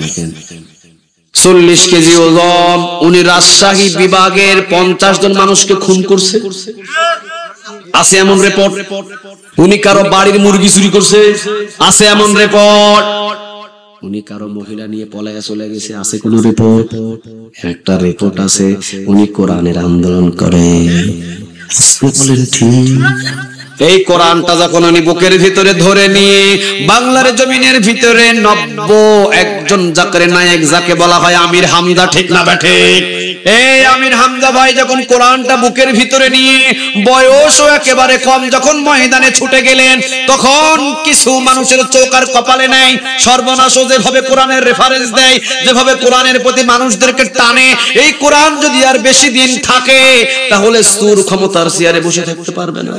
40 কেজি ওজন। উনি রাজশাহী বিভাগের 50 জন মানুষকে খুন করছে, আছে এমন রিপোর্ট। উনি কারো বাড়ির মুরগি চুরি করছে, আছে এমন রিপোর্ট। উনি কারো মহিলা নিয়ে পলায়া চলে গেছে, আছে কোন রিপোর্ট? একটা রিপোর্ট আছে, উনি কোরআনের আন্দোলন করে। বলেন ঠিক? এই কোরআনটা যখন উনি বুকের ভিতরে ধরে নিয়ে বাংলার জমিনের ভিতরে 91 জাকের নায়ক যাকে বলা হয় আমির হামজা, ঠিক না বেঠে? এই আমির হামজা ভাই যখন কোরআনটা বুকের ভিতরে নিয়ে বয়সও একেবারে কম, যখন ময়দানে ছুটে গেলেন, তখন কিছু মানুষের চোখ আর কপালে নেই। সর্বনাশ যেভাবে কোরআনের রেফারেন্স দেয়, যেভাবে কোরআনের প্রতি মানুষদেরকে টানে, এই কোরআন যদি আর বেশি দিন থাকে তাহলে সুর ক্ষমতার চেয়ারে বসে থাকতে পারবে না,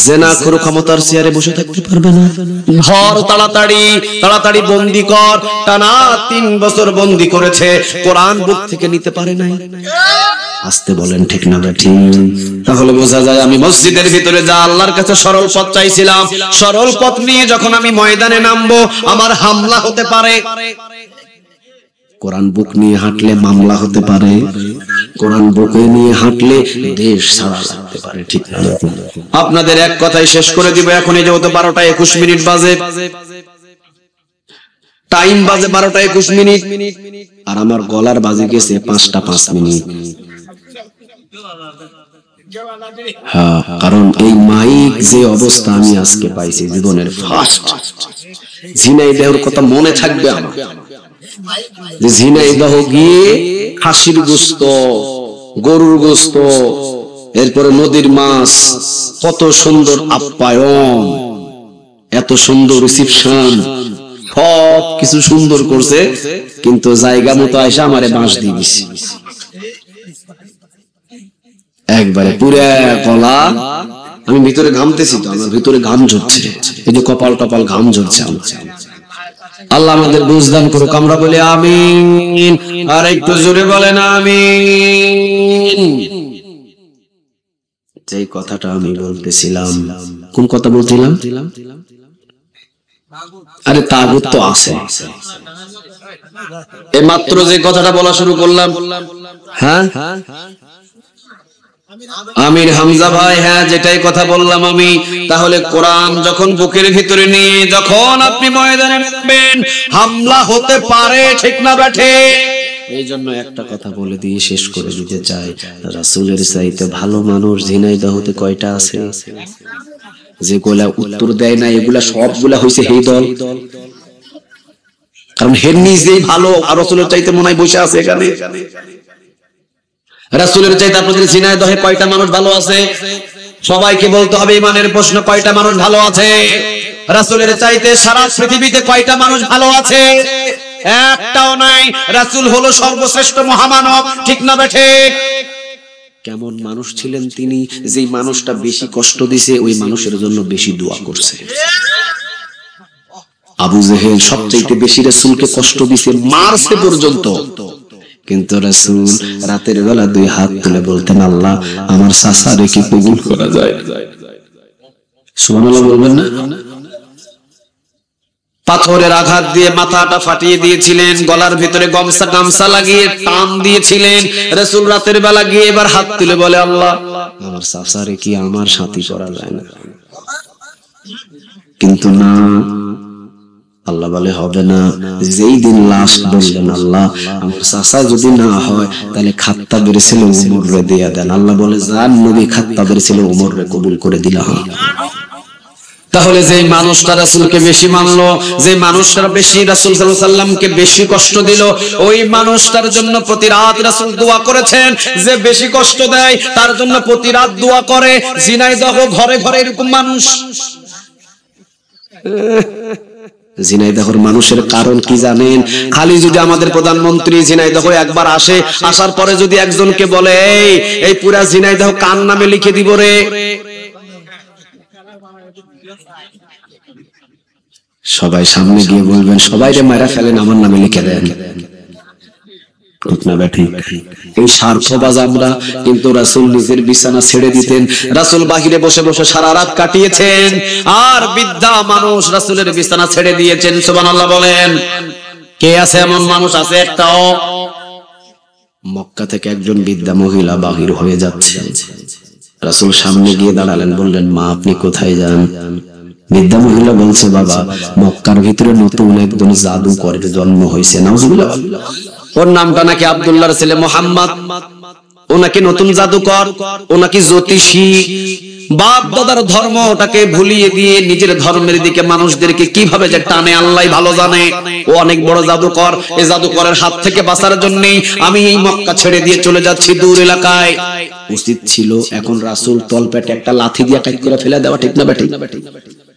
জেনাখোর ক্ষমতার চেয়ারে বসে থাকতে পারবে না। ধর, তাড়াতাড়ি বন্দী কর। টানা 3 বছর বন্দী করেছে, কোরআন বুক থেকে নিতে পারে নাই। আসতে বলেন ঠিক না ঠিক? তাহলে বোঝা যায় আমি মসজিদের ভিতরে যা আল্লাহর কাছে সরল পথ চাইছিলাম, সরল পথ নিয়ে যখন আমি ময়দানে নামবো আমার হামলা হতে পারে। কোরআন বুক নিয়ে হাঁটলে মামলা হতে পারে, কোরআন বুকে নিয়ে হাঁটলে দেশ ছাড়া লাগতে পারে, ঠিক না? আপনাদের এক কথাই শেষ করে দিব। এখন এই যেহেতু 12টা 21 মিনিট বাজে, টাইম বাজে 12টা 21 মিনিট, আর আমার গলার বাজে গেছে 5টা 5 মিনিট। হ্যাঁ, কারণ এই মাইক যে অবস্থা আমি আজকে পাইছি জীবনের ফার্স্ট। ঝিনাইদহের কথা মনে থাকবে আমার, যে ঝিনাইদহ গিয়ে খাসির গোশত, গরুর গোশত, এরপরে নদীর মাছ, কত সুন্দর আপ্যায়ন, এত সুন্দর রিসিপশন, সব কিছু সুন্দর করছে, কিন্তু জায়গা মতো আইসা আমারে বাঁশ দিয়ে দিছে একবারে পুরা গলা। আমি ভিতরে ঘামতেছি, তো আমার ভিতরে ঘাম ঝরছে, এই যে কপাল টপাল ঘাম ঝরছে। আল্লাহ আমাদের বুঝদান করুক, আমরা বলি আমিন। আর একটু জোরে বলেন আমিন। যে কথাটা আমি বলতেছিলাম, কোন কথা বলছিলাম? আরে তাগুত তো আছে। এই মাত্র যে কথাটা বলা শুরু করলাম, হ্যাঁ আমির হামজা ভাই, হ্যাঁ যেটাই কথা বললাম আমি। তাহলে কোরআন যখন বুকের ভিতরে নিয়ে যখন আপনি ময়দানে নামবেন, হামলা হতে পারে, ঠিক না বেঠে? এই জন্য একটা কথা বলে দিয়ে শেষ করে দিতে চাই, রাসূলের চাইতে ভালো মানুষ ঝিনাইদহতে কয়টা আছে? যেগুলা উত্তর দেয় না, এগুলা সবগুলা হইছে এই দল। কারণ হের নিজেই ভালো, আর রাসূলের চাইতে মনে হয় বসে আছে এখানে। রাসূলের চাইতে আপনাদের ঝিনাইদহে কয়টা মানুষ ভালো আছে? সবাইকে বলতে হবে ইমানের প্রশ্ন, কয়টা মানুষ ভালো আছে? রাসূলের চাইতে সারা পৃথিবীতে কয়টা মানুষ ভালো আছে? একটাও নাই। রাসূল হলো সর্বশ্রেষ্ঠ মহামানব, ঠিক না বেঠে? কেমন মানুষ ছিলেন তিনি? যেই মানুষটা বেশি কষ্ট দিছে ওই মানুষের জন্য বেশি দোয়া করছে। আবু জেহেল সবচেয়ে বেশি রাসূলকে কষ্ট দিছে, মারছে পর্যন্ত, কিন্তু রাসূল রাতের বেলা 2 হাত তুলে বলতেন, আল্লাহ আমার চাচারে কি কবুল করা যায়? সুবহানাল্লাহ বলবেন না? পাথরের আঘাত দিয়ে মাথাটা ফাটিয়ে দিয়েছিলেন, গলার ভিতরে গামছা লাগিয়ে টান দিয়েছিলেন। রাসূল রাতের বেলা গিয়ে এবার হাত তুলে বলে, আল্লাহ আমার চাচারে কি আমার সাথী করা যায় না? কিন্তু না, আল্লাহ বলে হবে না। যেই দিন লাস্ট বললেন, আল্লাহ আমার চাচা যদি না হয় তাহলে খাত্তাবের ছেলে উমরে দিয়ে দেন। আল্লাহ বলে, যান নবী খাত্তাবের ছেলে উমরে কবুল করে দিলাম। তাহলে যে মানুষটা রাসূলকে বেশি মানলো, যে মানুষটা বেশি রাসূল সাল্লাল্লাহু আলাইহি সাল্লামকে বেশি কষ্ট দিল, ওই মানুষটার জন্য প্রতি রাত রাসূল দোয়া করেছেন। যে বেশি কষ্ট দেয় তার জন্য প্রতি রাত দোয়া করে। ঝিনাইদহ ঘরে ঘরে এরকম মানুষ। ঝিনাইদহের মানুষের কারণ কি জানেন? খালি যদি আমাদের প্রধানমন্ত্রী ঝিনাইদহ একবার আসে, আসার পরে যদি একজনকে বলে এই পুরা ঝিনাইদহ কার নামে লিখে দিব রে, সবাই সামনে গিয়ে বলবেন, সবাই রে মারা ফেলেন, আমার নামে লিখে দেন। ঠিক না বেঠি? এই স্বার্থবাজ আমরা, কিন্তু রাসূল নিজের বিছানা ছেড়ে দিতেন। রাসূল বাহিরে বসে বসে সারা রাত কাটিয়েছেন, আর বৃদ্ধা মানুষ রাসূলের বিছানা ছেড়ে দিয়েছেন। সুবহানাল্লাহ বলেন। কে আছে এমন মানুষ? আছে একটাও? মক্কা থেকে একজন বৃদ্ধা মহিলা বাহির হয়ে যাচ্ছে, রাসূল সামনে গিয়ে দাঁড়ালেন, বললেন, মা আপনি কোথায় যান? বৃদ্ধা মহিলা বলছে, বাবা মক্কার ভিতরে নতুন একজন জাদুকরের জন্ম হয়েছে, নাউজুবিল্লাহ। ওর নামটা নাকি আব্দুল্লাহর ছেলে মুহাম্মদ। ও নাকি নতুন জাদুকর, ও নাকি জ্যোতিষী। বাপ দাদার ধর্মটাকে ভুলিয়ে দিয়ে নিজের ধর্মের দিকে মানুষদেরকে কিভাবে যে টানে আল্লাহই ভালো জানে। ও অনেক বড় জাদুকর। এই জাদুকরের হাত থেকে বাঁচার জন্য আমি এই মক্কা ছেড়ে দিয়ে চলে যাচ্ছি দূর এলাকায়। উচিত ছিল এখন রাসূল তলপেটে একটা লাথি দিয়ে টাইট করে ফেলে দেওয়া, ঠিক না বেটি?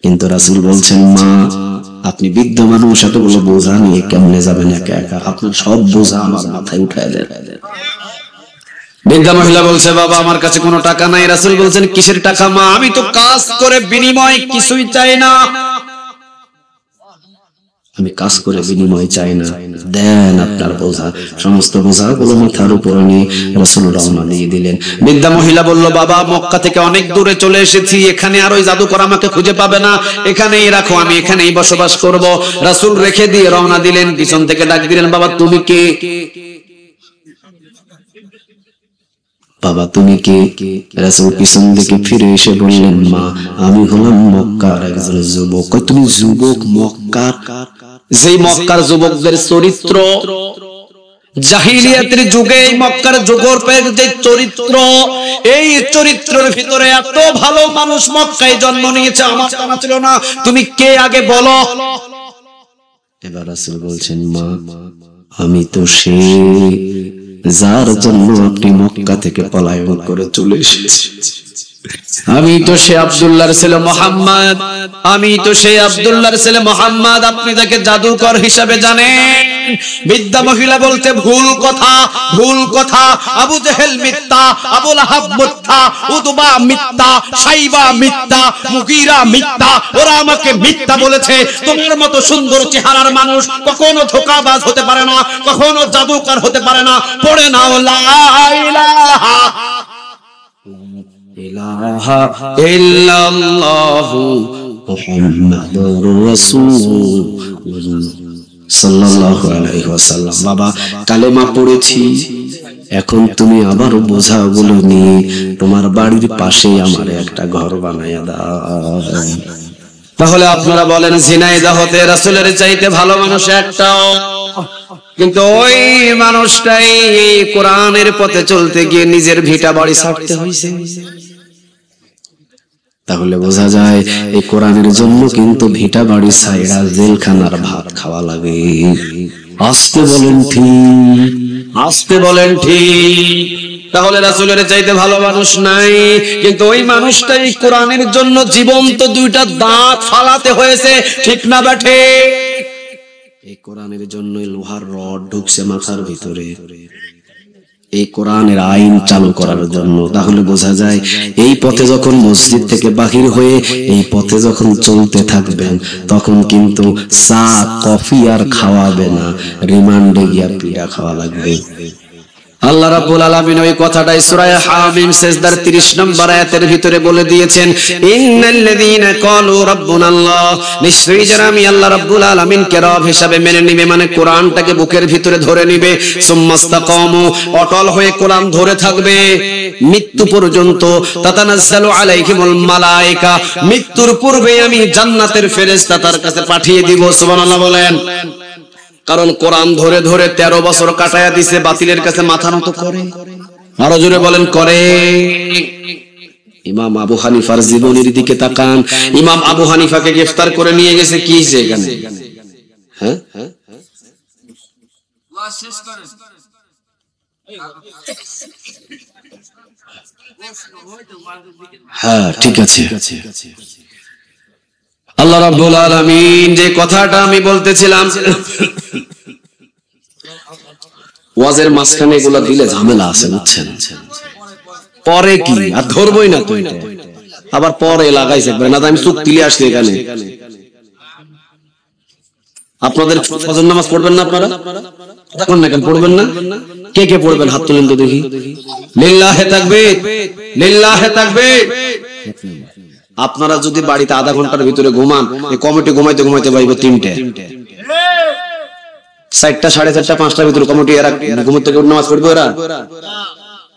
কিন্তু রাসূল বলছেন, মা আপনি বৃদ্ধ মানুষ, এতগুলো বোঝা নিয়ে কেমনে যাবেন একা একা? আপনার সব বোঝা আমার মাথায় উঠায় দেন। বৃদ্ধা মহিলা বলছে, বাবা আমার কাছে কোনো টাকা নাই। রাসূল বলছেন, কিসের টাকা মা? আমি তো কাজ করে বিনিময় কিছুই চাই না। আমি কাজ করে বিনিময় চাই না, দেন আপনার বোঝা। সমস্ত বোঝাগুলো মাথার উপরে নিয়ে রাসূল রওনা দিয়ে দিলেন। বৃদ্ধা মহিলা বলল, বাবা মক্কা থেকে অনেক দূরে চলে এসেছি, এখানে আর ওই জাদুকর আমাকে খুঁজে পাবে না, এখানেই রাখো, আমি এখানেই বসবাস করব। রাসূল রেখে দিয়ে রওনা দিলেন। পিছন থেকে ডাক দিলেন, বাবা তুমি কে? বাবা তুমি কে? রাসূল পিছন দিকে ফিরে এসে বললেন, মা আমি হলাম মক্কার একজন যুবক। তুমি যুবক? মক্কার? যেই মক্কার যুবকদের চরিত্র জাহিলিয়াতের যুগে, এই মক্কার যুগের যে চরিত্র, এই চরিত্রের ভিতরে এত ভালো মানুষ মক্কায় জন্ম নিয়েছে, আমার জানা ছিল না। তুমি কে আগে বলো। এবার রাসূল বলছেন, মা আমি তো সে যার জন্য আপনি মক্কা থেকে পলায়ন করে চলে এসেছেন। আমি তো সে আব্দুল্লাহর ছেলে মুহাম্মদ। আমি তো সেই আব্দুল্লাহর ছেলে মুহাম্মদ। আপনি তাকে জাদুকর হিসেবে জানেন। বৃদ্ধা মহিলা বলতে, ভুল কথা, ভুল কথা। আবু জেহেল মিথ্যা, আবু লাহাব মিথ্যা, উতবা মিথ্যা, সাইবা মিথ্যা, মুগীরা মিথ্যা। ওরা আমাকে মিথ্যা বলেছে। তোমার মতো সুন্দর চেহারার মানুষ কখনো ধোঁকাবাজ হতে পারে না, কখনো জাদুকর হতে পারে না। পড়ে নাও লা ইলাহা ইলাহা ইল্লাল্লাহু মুহাম্মাদুর রাসূলুল্লাহ সাল্লাল্লাহু আলাইহি ওয়াসাল্লাম। বাবা কালেমা পড়েছি, এখন তুমি আবার বোঝাগুলো নিয়ে তোমার বাড়ির পাশেই আমার একটা ঘর বানায়া দাও। তাহলে আপনারা বলেন, ঝিনাইদহ হতে রাসূলের চাইতে ভালো মানুষ একটাও? কিন্তু ওই মানুষটাই কোরআনের পথে চলতে গিয়ে নিজের ভিটা বাড়ি ছাড়তে হয়েছে। তাহলে বোঝা যায় এই কোরআনের জন্য কিন্তু ভিটা বাড়ি ছাইড়া জেলখানার ভাত খাওয়া লাগে। আসতে বলেন ঠিক, আসতে বলেন ঠিক। তাহলে রাসূলের চাইতে ভালো মানুষ নাই, কিন্তু ওই মানুষটাই কোরআনের জন্য জীবন্ত দুইটা দাঁত ফালাতে হয়েছে, ঠিক না বেঠে? এই কোরআনের জন্য লোহার রড ঢুকছে মাথার ভিতরে, এই কোরআনের আইন চালু করার জন্য। তাহলে বোঝা যায় এই পথে যখন মসজিদ থেকে বাহির হয়ে এই পথে যখন চলতে থাকবেন, তখন কিন্তু চা কফি আর খাওয়াবে না, রিমান্ডে গিয়া পিঠা খাওয়া লাগবে। আল্লাহ রাব্বুল আলামিন ওই কথাটাই সূরা হামিম সিজদার 30 নম্বর আয়াতের ভিতরে বলে দিয়েছেন, ইন্নাল্লাযীনা ক্বালু রাব্বুনাল্লাহ, নিশ্চয়ই যারা আমি আল্লাহ রাব্বুল আলামিনকে রব হিসাবে মেনে নিবে, মানে কোরআনটাকে বুকের ভিতরে ধরে নিবে, সুম্মাস্তাকামু, অটল হয়ে কোরআন ধরে থাকবে মৃত্যু পর্যন্ত, তাতানাজ্জালু আলাইহিমুল মালায়েকা, মৃত্যুর পূর্বে আমি জান্নাতের ফেরেশতা তার কাছে পাঠিয়ে দিব। সুবহানাল্লাহ বলেন। কারণ কোরআন ধরে ধরে 13 বছর কাটায়া দিছে, বাতিলের কাছে মাথা নত করে। আরো জোরে বলেন, করে। ইমাম আবু হানিফার জীবনের দিকে তাকান। ইমাম আবু হানিফাকে গ্রেফতার করে নিয়ে গেছে কি হইছে এখানে? হ্যাঁ হ্যাঁ ঠিক আছে। আল্লাহ রাব্বুল আলামিন যে কথাটা আমি বলতেছিলাম, ওয়াজের মাঝখানে এগুলা দিলে ঝামেলা আছে, বুঝছেন? পরে কি আর ধরবই না তো, এটা আবার পরে লাগাইছে একবার, না আমি চুপ দিলে আসছি এখানে। আপনাদের ফজর নামাজ পড়বেন না আপনারা? তখন না কেন পড়বেন না? কে কে পড়বেন হাত তুলেন তো দেখি। লিল্লাহে তাকবীর, লিল্লাহে তাকবীর। আপনারা যদি বাড়িতে আধা ঘন্টার ভিতরে ঘুমান, এই কমিটি ঘুমাইতে ঘুমাইতে পাইবে 3টে, 4টা, 4:30, 5টার ভিতরে কমিটি এরা ঘুমোতে থেকে নামাজ পড়বে। এরা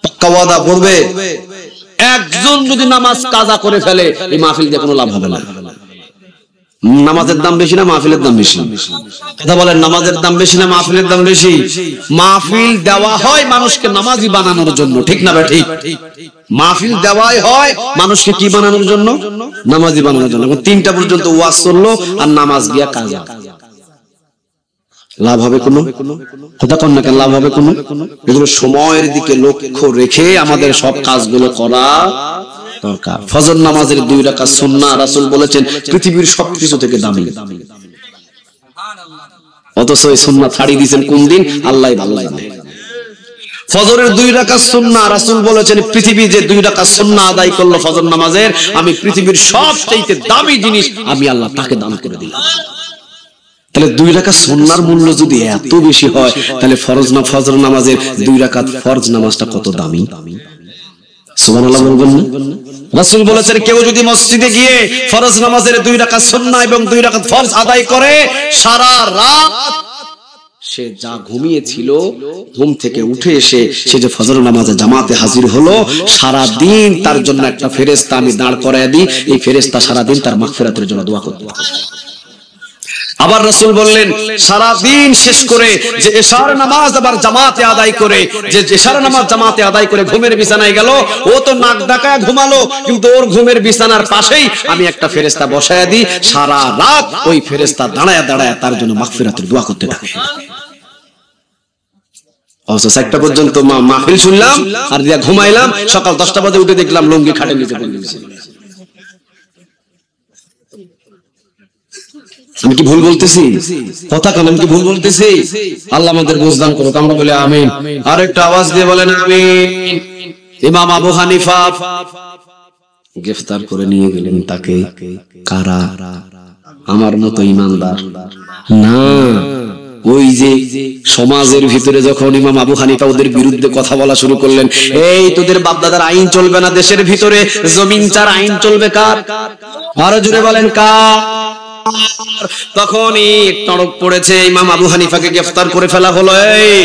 পাক্কা ওয়াদা পড়বে। একজন যদি নামাজ কাজা করে ফেলে এই মাহফিল দিয়ে কোনো লাভ হবে না। নামাজের দাম বেশি না মাহফিলের দাম বেশি? কথা বলেন, নামাজের দাম বেশি না মাহফিলের দাম বেশি? মাহফিল দেওয়া হয় মানুষকে নামাজি বানানোর জন্য, ঠিক না ভাই? ঠিক। মাহফিল দেওয়াই হয় মানুষকে কি বানানোর জন্য? নামাজি বানানোর জন্য। 3টা পর্যন্ত ওয়াজ চললো আর নামাজ গিয়া কাজা। লাভ হবে কোনো? কথা কন না কেন, লাভ হবে কোনো? এগুলো সময়ের দিকে লক্ষ্য রেখে আমাদের সব কাজগুলো করা দরকার। ফজর নামাজের 2 রাকাত সুন্নাহ রাসূল বলেছেন পৃথিবীর সবকিছু থেকে দামি। অথচ এই সুন্নাহ ছাড়িয়ে দিয়েছেন কোন দিন আল্লাহই ভালো জানে। ফজরের 2 রাকাত সুন্নাহ রাসূল বলেছেন পৃথিবী যে 2 রাকাত সুন্নাহ আদায় করলো ফজর নামাজের, আমি পৃথিবীর সবচেয়ে দামি জিনিস আমি আল্লাহ তাকে দান করে দিলাম। তাহলে 2 রাকাত সুন্নাহর মূল্য যদি এত বেশি হয়, তাহলে ফজর নামাজের 2 রাকাত ফরজ নামাজটা কত দামি। সুবহানাল্লাহ বলবেন না? রাসূল বলেছেন কেউ যদি মসজিদে গিয়ে ফরজ নামাজের 2 রাকাত সুন্নাহ এবং 2 রাকাত ফরজ আদায় করে, সারা রাত সে যা ঘুমিয়েছিল ঘুম থেকে উঠে এসে সে যে ফজর নামাজে জামাতে হাজির হলো, সারা দিন তার জন্য একটা ফেরেশতা আমি দাঁড় করায় দিই, এই ফেরেশতা সারা দিন তার মাগফিরাতের জন্য দোয়া করতে থাকে। আবার রাসূল বললেন সারা দিন শেষ করে যে এশার নামাজ আবার জামাতে আদায় করে, যে এশার নামাজ জামাতে আদায় করে ঘুমের বিছানায় গেল, ও তো নাক ডাকায় ঘুমালো, কিন্তু ওর ঘুমের বিছানার পাশেই আমি একটা ফেরেশতা বসায় দিই, সারা রাত ওই ফেরেশতা দাঁড়ায় দাঁড়ায় তার জন্য মাগফিরাতের দোয়া করতে থাকে। অবশ্য 4টা পর্যন্ত মাহফিল শুনলাম আর দিয়া ঘুমাইলাম, সকাল 10টা বাজে উঠে দেখলাম লুঙ্গি খাটের নিচে পড়ে গেছে। আমি কি ভুল বলতেছি? কথা কেন, আমি কি ভুল বলতেছি? আল্লাহ আমাদের বুঝদান করুক, আমরা বলি আমিন। আর একটা আওয়াজ দিয়ে বলেন আমিন। ইমাম আবু হানিফা গ্রেফতার করে নিয়ে গেলেন তাকে। কারা? আমার মতো ইমানদার না, ওই যে সমাজের ভিতরে যখন ইমাম আবু হানিফা ওদের বিরুদ্ধে কথা বলা শুরু করলেন, এই তোদের বাপদাদার আইন চলবে না দেশের ভিতরে, জমিন চার আইন চলবে কার? আরো জোরে বলেন কার? তখনই টনক পড়েছে, ইমাম আবু হানিফাকে গ্রেফতার করে ফেলা হলো। এই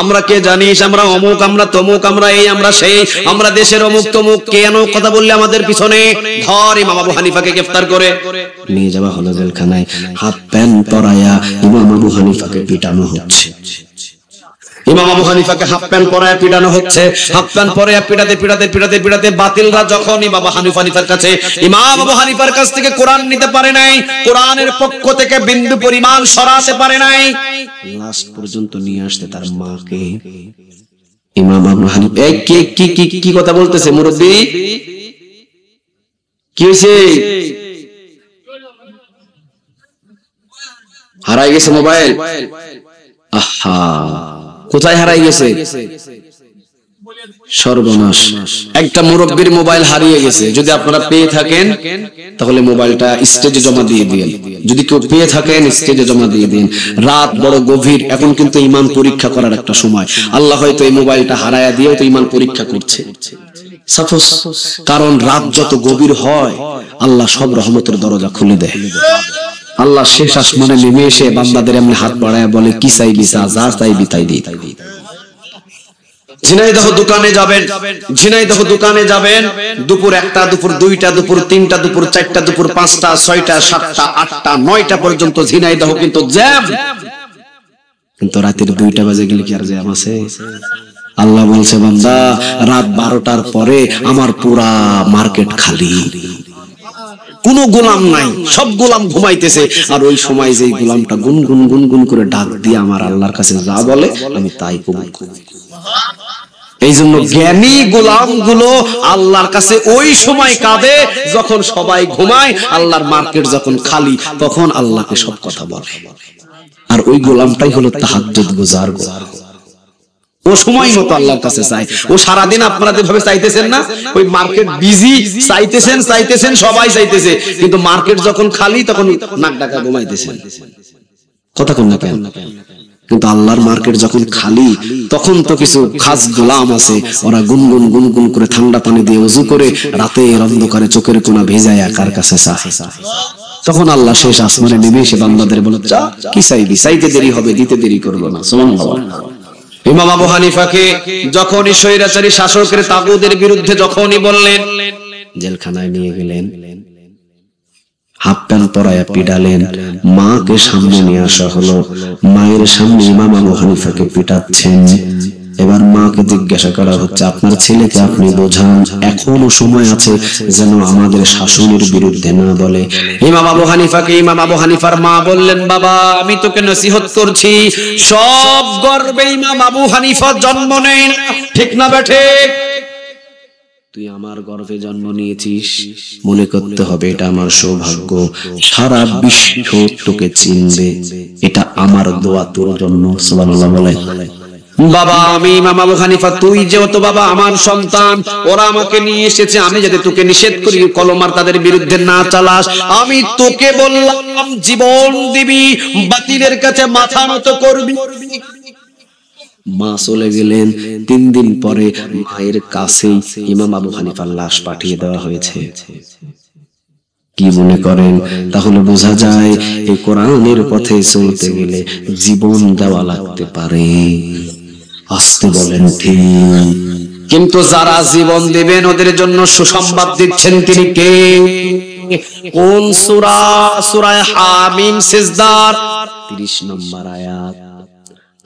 আমরা কে জানিস, আমরা অমুক, আমরা তমুক, আমরা এই, আমরা সেই, আমরা দেশের অমুক তমুক, কেন কথা বললে আমাদের পিছনে? ধর ইমাম আবু হানিফাকে গ্রেফতার করে নিয়ে যাওয়া হলো জেলখানায়। হাফ প্যান্ট পরায়া ইমাম আবু হানিফাকে পিটানো হচ্ছে। ইমাম আবু হানিফাকে হাফ প্যান্ট পরায়া পিটানো হচ্ছে। হাফ প্যান্ট পরায়া পিটাতে পিটাতে পিটাতে পিটাতে বাতিলরা যখন ইমাম হানিফার কাছে, ইমাম আবু হানিফার কাছ থেকে কোরআন নিতে পারে নাই, কোরআনের পক্ষ থেকে বিন্দু পরিমাণ সরাতে পারে নাই, লাস্ট পর্যন্ত নিয়ে আসতে তার মাকে। ইমাম আবু হানিফা কি কথা বলতেছে মুরব্বি? কি হয়েছে? হারাই গেছে মোবাইল। আহা, কোথায় হারাই গেছে? সর্বনাশ, একটা মুরব্বির মোবাইল হারিয়ে গেছে। যদি আপনারা পেয়ে থাকেন তাহলে মোবাইলটা স্টেজে জমা দিয়ে দিন। যদি কেউ পেয়ে থাকেন স্টেজে জমা দিয়ে দিন। রাত বড় গভীর, এখন কিন্তু ঈমান পরীক্ষা করার একটা সময়। আল্লাহ হয়তো এই মোবাইলটা হারায়া দিয়েও তো ঈমান পরীক্ষা করছে। সাপোজ, কারণ রাত যত গভীর হয় আল্লাহ সব রহমতের দরজা খুলে দেয়। আল্লাহ শেষ আসমানে নেমে এসে বান্দাদের এমনি হাত বাড়ায় বলে, কি চাইবি চা, যা চাইবি তাই দিই। ঝিনাইদহ দোকানে যাবেন, ঝিনাইদহ দোকানে যাবেন, দুপুর 1টা, দুপুর 2টা, দুপুর 3টা, দুপুর 4টা, দুপুর 5টা, 6টা, 7টা, 8টা, 9টা পর্যন্ত ঝিনাইদহ কিন্তু জ্যাম। কিন্তু রাতের 2টা বাজে গেলে কি আর জ্যাম আছে? আল্লাহ বলছে, বান্দা রাত 12টার পরে আমার পুরা মার্কেট খালি, কোন গোলাম নাই, সব গোলাম ঘুমাইতেছে। আর ওই সময় যে গোলামটা গুনগুন গুনগুন করে ডাক দিয়ে আমার আল্লাহর কাছে যা বলে আমি তাই কবুল করি। এই জন্য জ্ঞানী গোলাম গুলো আল্লাহর কাছে ওই সময় কাঁদে যখন সবাই ঘুমায়, আল্লাহর মার্কেট যখন খালি, তখন আল্লাহকে সব কথা বলে। আর ওই গোলামটাই হলো তাহাজ্জুদ গুজার গোলাম। ও সময় মতো আল্লাহর কাছে চাই। ও সারাদিন আপনারা যেভাবে চাইতেছেন না, ওই মার্কেট বিজি, চাইতেছেন সবাই চাইতেছে, কিন্তু মার্কেট যখন খালি তখন নাক ডাকা ঘুমাইতেছেন। কথা কোন না কেন? কিন্তু আল্লাহর মার্কেট যখন খালি, তখন তো কিছু খাস গোলাম আছে, ওরা গুনগুন গুনগুন করে ঠান্ডা পানি দিয়ে ওযু করে রাতের অন্ধকারে চোখের কোনা ভেজায় কার কাছে চায়। তখন আল্লাহ শেষ আসমানে নেমে এসে বান্দাদের বলে, যা কি চাইবি, চাইতে দেরি হবে, দিতে দেরি করবো না। সুবহানাল্লাহ। ইমাম আবু হানিফাকে যখনই স্বৈরাচারী শাসকের তাগুদের বিরুদ্ধে যখনই বললেন, জেলখানায় নিয়ে গেলেন, হাফ প্যান্ট পরায়া পিটালেন, মাকে সামনে নিয়ে আসা হলো, মায়ের সামনে ইমাম আবু হানিফাকে পিটাচ্ছেন। এবার মাকে জিজ্ঞাসা করা হচ্ছে, আপনার ছেলেকে আপনি বোঝান, এখনো সময় আছে যেন আমাদের শাসনের বিরুদ্ধে না বলে। ইমাম আবু হানিফাকে ইমাম আবু হানিফার মা বললেন, বাবা আমি তোকে নসিহত করছি, সব গর্বে ইমাম আবু হানিফা জন্ম নেই না, ঠিক না বেঠে? তুই আমার গর্ভে জন্ম নিয়েছিস, মনে করতে হবে এটা আমার সৌভাগ্য, সারা বিশ্ব তোকে চিনবে, এটা আমার দোয়া তোর জন্য। সুবহানাল্লাহ বলে। বাবা আমি ইমাম আবু হানিফা, তুই যেহেতু বাবা আমার সন্তান, ওরা আমাকে নিয়ে এসেছে, আমি যাতে তোকে নিষেধ করি কলমার তাদের বিরুদ্ধে না চালাস, আমি তোকে বললাম জীবন দিবি, বাতিলের কাছে মাথা নত করবি। মা চলে গেলেন। 3 দিন পরে মায়ের কাছেই ইমাম আবু হানিফার লাশ পাঠিয়ে দেওয়া হয়েছে। কি মনে করেন? তাহলে বোঝা যায় এই কোরআনের পথে চলতে গেলে জীবন দেওয়া লাগতে পারে। আসতে বলেন ঠিক। কিন্তু যারা জীবন দিবেন ওদের জন্য সুসংবাদ দিচ্ছেন তিনি কে? কোন সূরা? সূরা হামিম সিজদার 30 নম্বর আয়াত।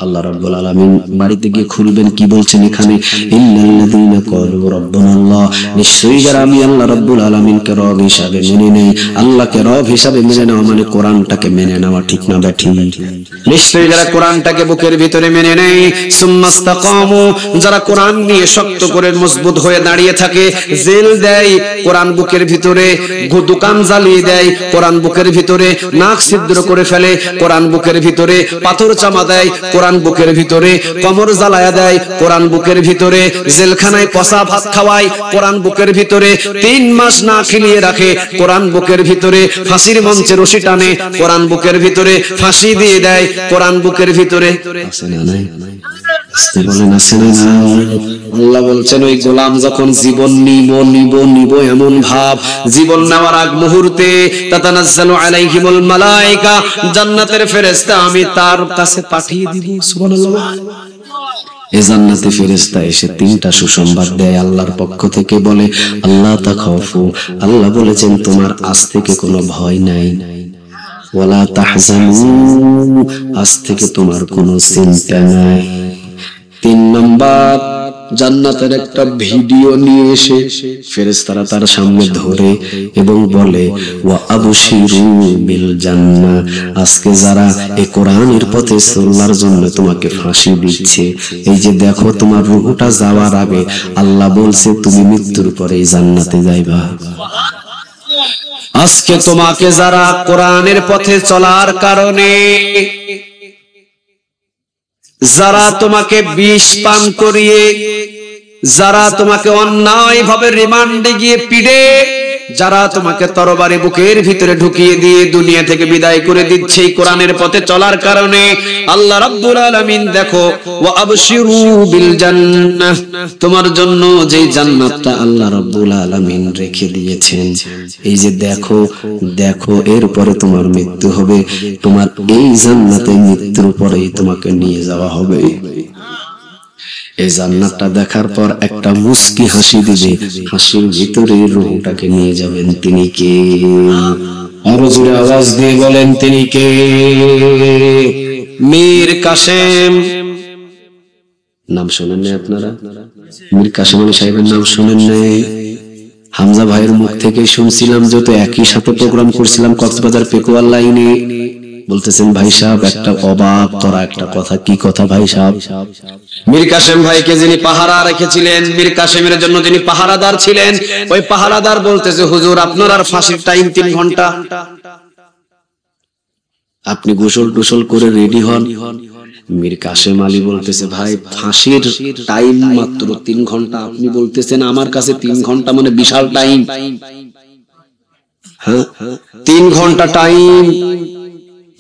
আল্লাহ রাব্বুল আলামিন বাড়িতে গিয়ে খুলবেন, কি বলছেন এখানে? ইন্নাল্লাযীনা ক্বালু রাব্বুনাল্লাহ, নিশ্চয়ই যারা আমি আল্লাহ রাব্বুল আলামিনকে রব হিসাবে মেনে নেয়। আল্লাহকে রব হিসাবে মেনে নেওয়া মানে কোরআনটাকে মেনে নেওয়া, ঠিক না ব্যাঠিক? নিশ্চয়ই যারা কোরআনটাকে বুকের ভিতরে মেনে নেয়, সুম্মাস্তাকামু, যারা কোরআন নিয়ে শক্ত করে মজবুত হয়ে দাঁড়িয়ে থাকে, জেল দেয় কোরআন বুকের ভিতরে, দোকান জ্বালিয়ে দেয় কোরআন বুকের ভিতরে, নাক ছিদ্র করে ফেলে কোরআন বুকের ভিতরে, পাথর চামা দেয় কোরআন বুকের ভিতরে, কমর জ্বালায়া দেয় কোরআন বুকের ভিতরে, জেলখানায় কষা ভাত খাওয়ায় কোরআন বুকের ভিতরে, 3 মাস না খেলিয়ে রাখে কোরআন বুকের ভিতরে, ফাঁসির মঞ্চে রশি টানে কোরআন বুকের ভিতরে, ফাঁসি দিয়ে দেয় কোরআন বুকের ভিতরে। আছে না নাই? আসতে বলেন আছে না নাই? আল্লাহ বলছেন ওই গোলাম যখন জীবন নিব এমন ভাব, জীবন নেওয়ার আগ মুহূর্তে তাতানাজ্জালু আলাইহিমুল মালায়েকা, জান্নাতের ফেরেশতা আমি তার কাছে পাঠিয়ে দিব। সুবহানাল্লাহ। এই জান্নাতে ফেরেশতা এসে 3টা সুসংবাদ দেয় আল্লাহর পক্ষ থেকে, বলে আল্লাহ তাখাফু, আল্লাহ বলেছেন তোমার আজ থেকে কোনো ভয় নাই, ওয়ালা তাহজানু, আজ থেকে তোমার কোনো চিন্তা নাই। 3 নম্বর, জান্নাতের একটা ভিডিও নিয়ে এসে ফেরেশতারা তার সামনে ধরে এবং বলে ওয়া আবশিরু বিল জান্নাহ, আজকে যারা এই কোরআনের পথে চলার জন্য তোমাকে ফাঁসি দিচ্ছে, এই যে দেখো তোমার রূহটা যাওয়ার আগে আল্লাহ বলছে তুমি মৃত্যুর পরে জান্নাতে যাইবা। আজকে তোমাকে যারা কোরআনের পথে চলার কারণে, যারা তোমাকে বিষ পান করিয়ে, যারা তোমাকে অন্যায় ভাবে রিমান্ডে গিয়ে পিড়ে, যারা তোমাকে তরবারি বুকের ভিতরে ঢুকিয়ে দিয়ে দুনিয়া থেকে বিদায় করে দিচ্ছে এই কোরআনের পথে চলার কারণে, আল্লাহ রাব্বুল আলামিন দেখো ওয়া আবশিরু বিল জান্নাহ, তোমার জন্য যে জান্নাতটা আল্লাহ রাব্বুল আলামিন রেখে দিয়েছেন, এই যে দেখো দেখো, এরপরে তোমার মৃত্যু হবে, তোমার এই জান্নাতে মৃত্যুর পরেই তোমাকে নিয়ে যাওয়া হবে। এই জান্নাতটা দেখার পর একটা মুস্কি হাসি দিবে, হাসির ভিতরে রূহটাকে নিয়ে যাবেন তিনি কে? আরো জোরে আওয়াজ দিয়ে বলেন তিনি কে? মীর কাসেম। নাম শুনেন না আপনারা? মীর কাসেম আলী সাহেবের নাম শুনেন নাই? হামজা ভাইয়ের মুখ থেকে শুনছিলাম, যত একই সাথে প্রোগ্রাম করছিলাম কক্সবাজার পেকুয়ার লাইনে, বলতেছেন ভাই সাহেব একটা অবাক করা একটা কথা। কি কথা ভাই সাহেব? মীর কাসেম ভাইকে যিনি পাহারা রেখেছিলেন, মীর কাসেমের জন্য যিনি পাহারাদার ছিলেন, ওই পাহারাদার বলতেছে হুজুর আপনার আর ফাঁসির টাইম 3 ঘন্টা, আপনি গোসল টোসল করে রেডি হন। মীর কাসেম আলী বলতেছে ভাই ফাঁসির টাইম মাত্র 3 ঘন্টা, আপনি বলতেছেন আমার কাছে 3 ঘন্টা মানে বিশাল টাইম। হ্যাঁ 3 ঘন্টা টাইম,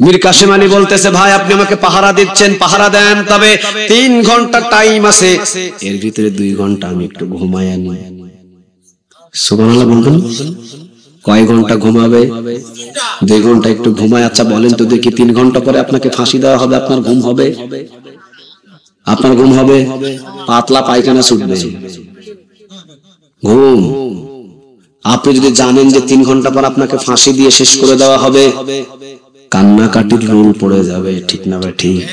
মীর কাসেম আলী বলতেছে, ভাই আপনি আমাকে পাহারা দিচ্ছেন, পাহারা দেন, তবে 3 ঘন্টা টাইম আছে, এর ভিতরে 2 ঘন্টা আমি একটু ঘুমাই আনি। সুবহানাল্লাহ বলবেন। কয় ঘন্টা ঘুমাবে? 2 ঘন্টা একটু ঘুমায়। আচ্ছা বলেন তো দেখি, 3 ঘন্টা পরে আপনাকে ফাঁসি দেওয়া হবে, আপনার ঘুম হবে? আপনার ঘুম হবে? পাতলা পায়খানা ছুটবে ঘুম। আপনি যদি জানেন যে 3 ঘন্টা পর আপনাকে ফাঁসি দিয়ে শেষ করে দেওয়া হবে, কান্নাকাটির রোল পড়ে যাবে, ঠিক না ভাই? ঠিক।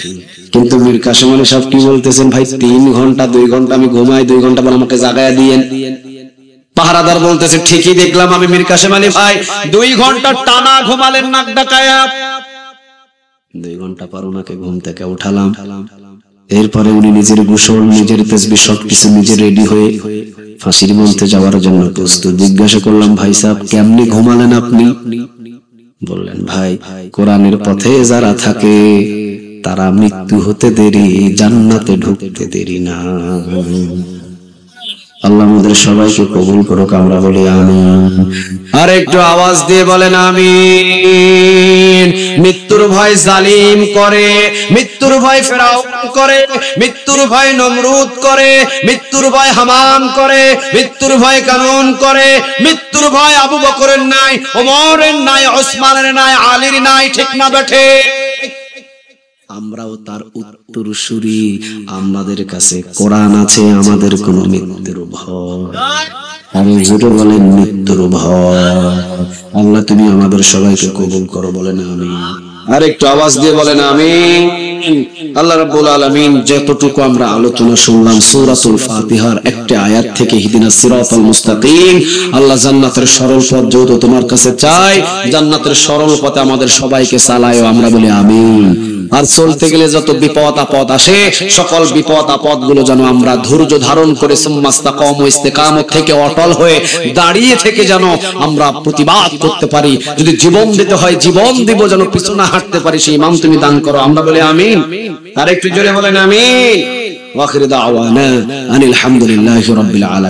কিন্তু মীর কাসেম আলী সাহেব কি বলতেছেন, ভাই 3 ঘন্টা 2 ঘন্টা আমি ঘুমাই, 2 ঘন্টা পর আমাকে জাগায়া দিয়েন। পাহারাদার বলতেছে, ঠিকই দেখলাম আমি মীর কাসেম আলী ভাই, 2 ঘন্টা টানা ঘুমালেন নাক ডাকায়া। 2 ঘন্টা পর ওনাকে ঘুম থেকে উঠালাম। এরপরে উনি নিজের গোসল, নিজের তাসবিহ সবকিছু নিজে রেডি হয়ে ফাঁসির মঞ্চে যাওয়ার জন্য প্রস্তুত। জিজ্ঞাসা করলাম, ভাই সাহেব কেমনি ঘুমালেন আপনি? বললেন, ভাই কোরআনের পথে যারা থাকে তারা মৃত্যু হতে দেরি, জান্নাতে ঢুকতে দেরি না। আল্লাহ আমাদের সবাইকে কবুল করুক, আমরা বলি আমিন। আর একটু আওয়াজ দিয়ে বলেন আমিন। মৃত্যুর ভয় জালিম করে, মৃত্যুর ভয় ফেরাউন করে, মৃত্যুর ভয় নমরুদ করে, মৃত্যুর ভয় হামান করে, মৃত্যুর ভয় কারুন করে, মৃত্যুর ভয় আবু বকরের নাই, ওমরের নাই, ওসমানের নাই, আলীর নাই, ঠিক না বেঠে? আমরাও তার উত্তরসূরি, আমাদের কাছে কোরআন আছে, আমাদের কোনো মৃত্যুর ভয়। আমি জোরে বলেন মৃত্যুর ভয়। আল্লাহ তুমি আমাদের সবাইকে কবুল করো, বলেন আমিন। আর একটু আওয়াজ দিয়ে বলেন আমিন। আল্লাহ রাব্বুল আলামিন যতটুকু আমরা আলোচনা শুনলাম সূরাতুল ফাতিহার একটা আয়াত থেকে, ইহদিনাস সিরাতাল মুস্তাকিম, আল্লাহ জান্নাতের সরল পথ যেহেতু তোমার কাছে চাই, জান্নাতের সরল পথে আমাদের সবাইকে চালায়ও, আমরা বলি আমিন। আর চলতে গেলে যত বিপদ আপদ আসে, সকল বিপদ আপদ গুলো যেন আমরা ধৈর্য ধারণ করে সুম্মাস্তাকামু ইস্তিকামত থেকে অটল হয়ে দাঁড়িয়ে থেকে যেন আমরা প্রতিবাদ করতে পারি। যদি জীবন দিতে হয় জীবন দিব, যেন পিছু না হাঁটতে পারি, সেই ইমাম তুমি দান করো, আমরা বলি আমিন। আর একটু জোরে বলেন আমিন। ওয়া আখিরু দাওয়ানা আনিল হামদুলিল্লাহি রাব্বিল আলামিন।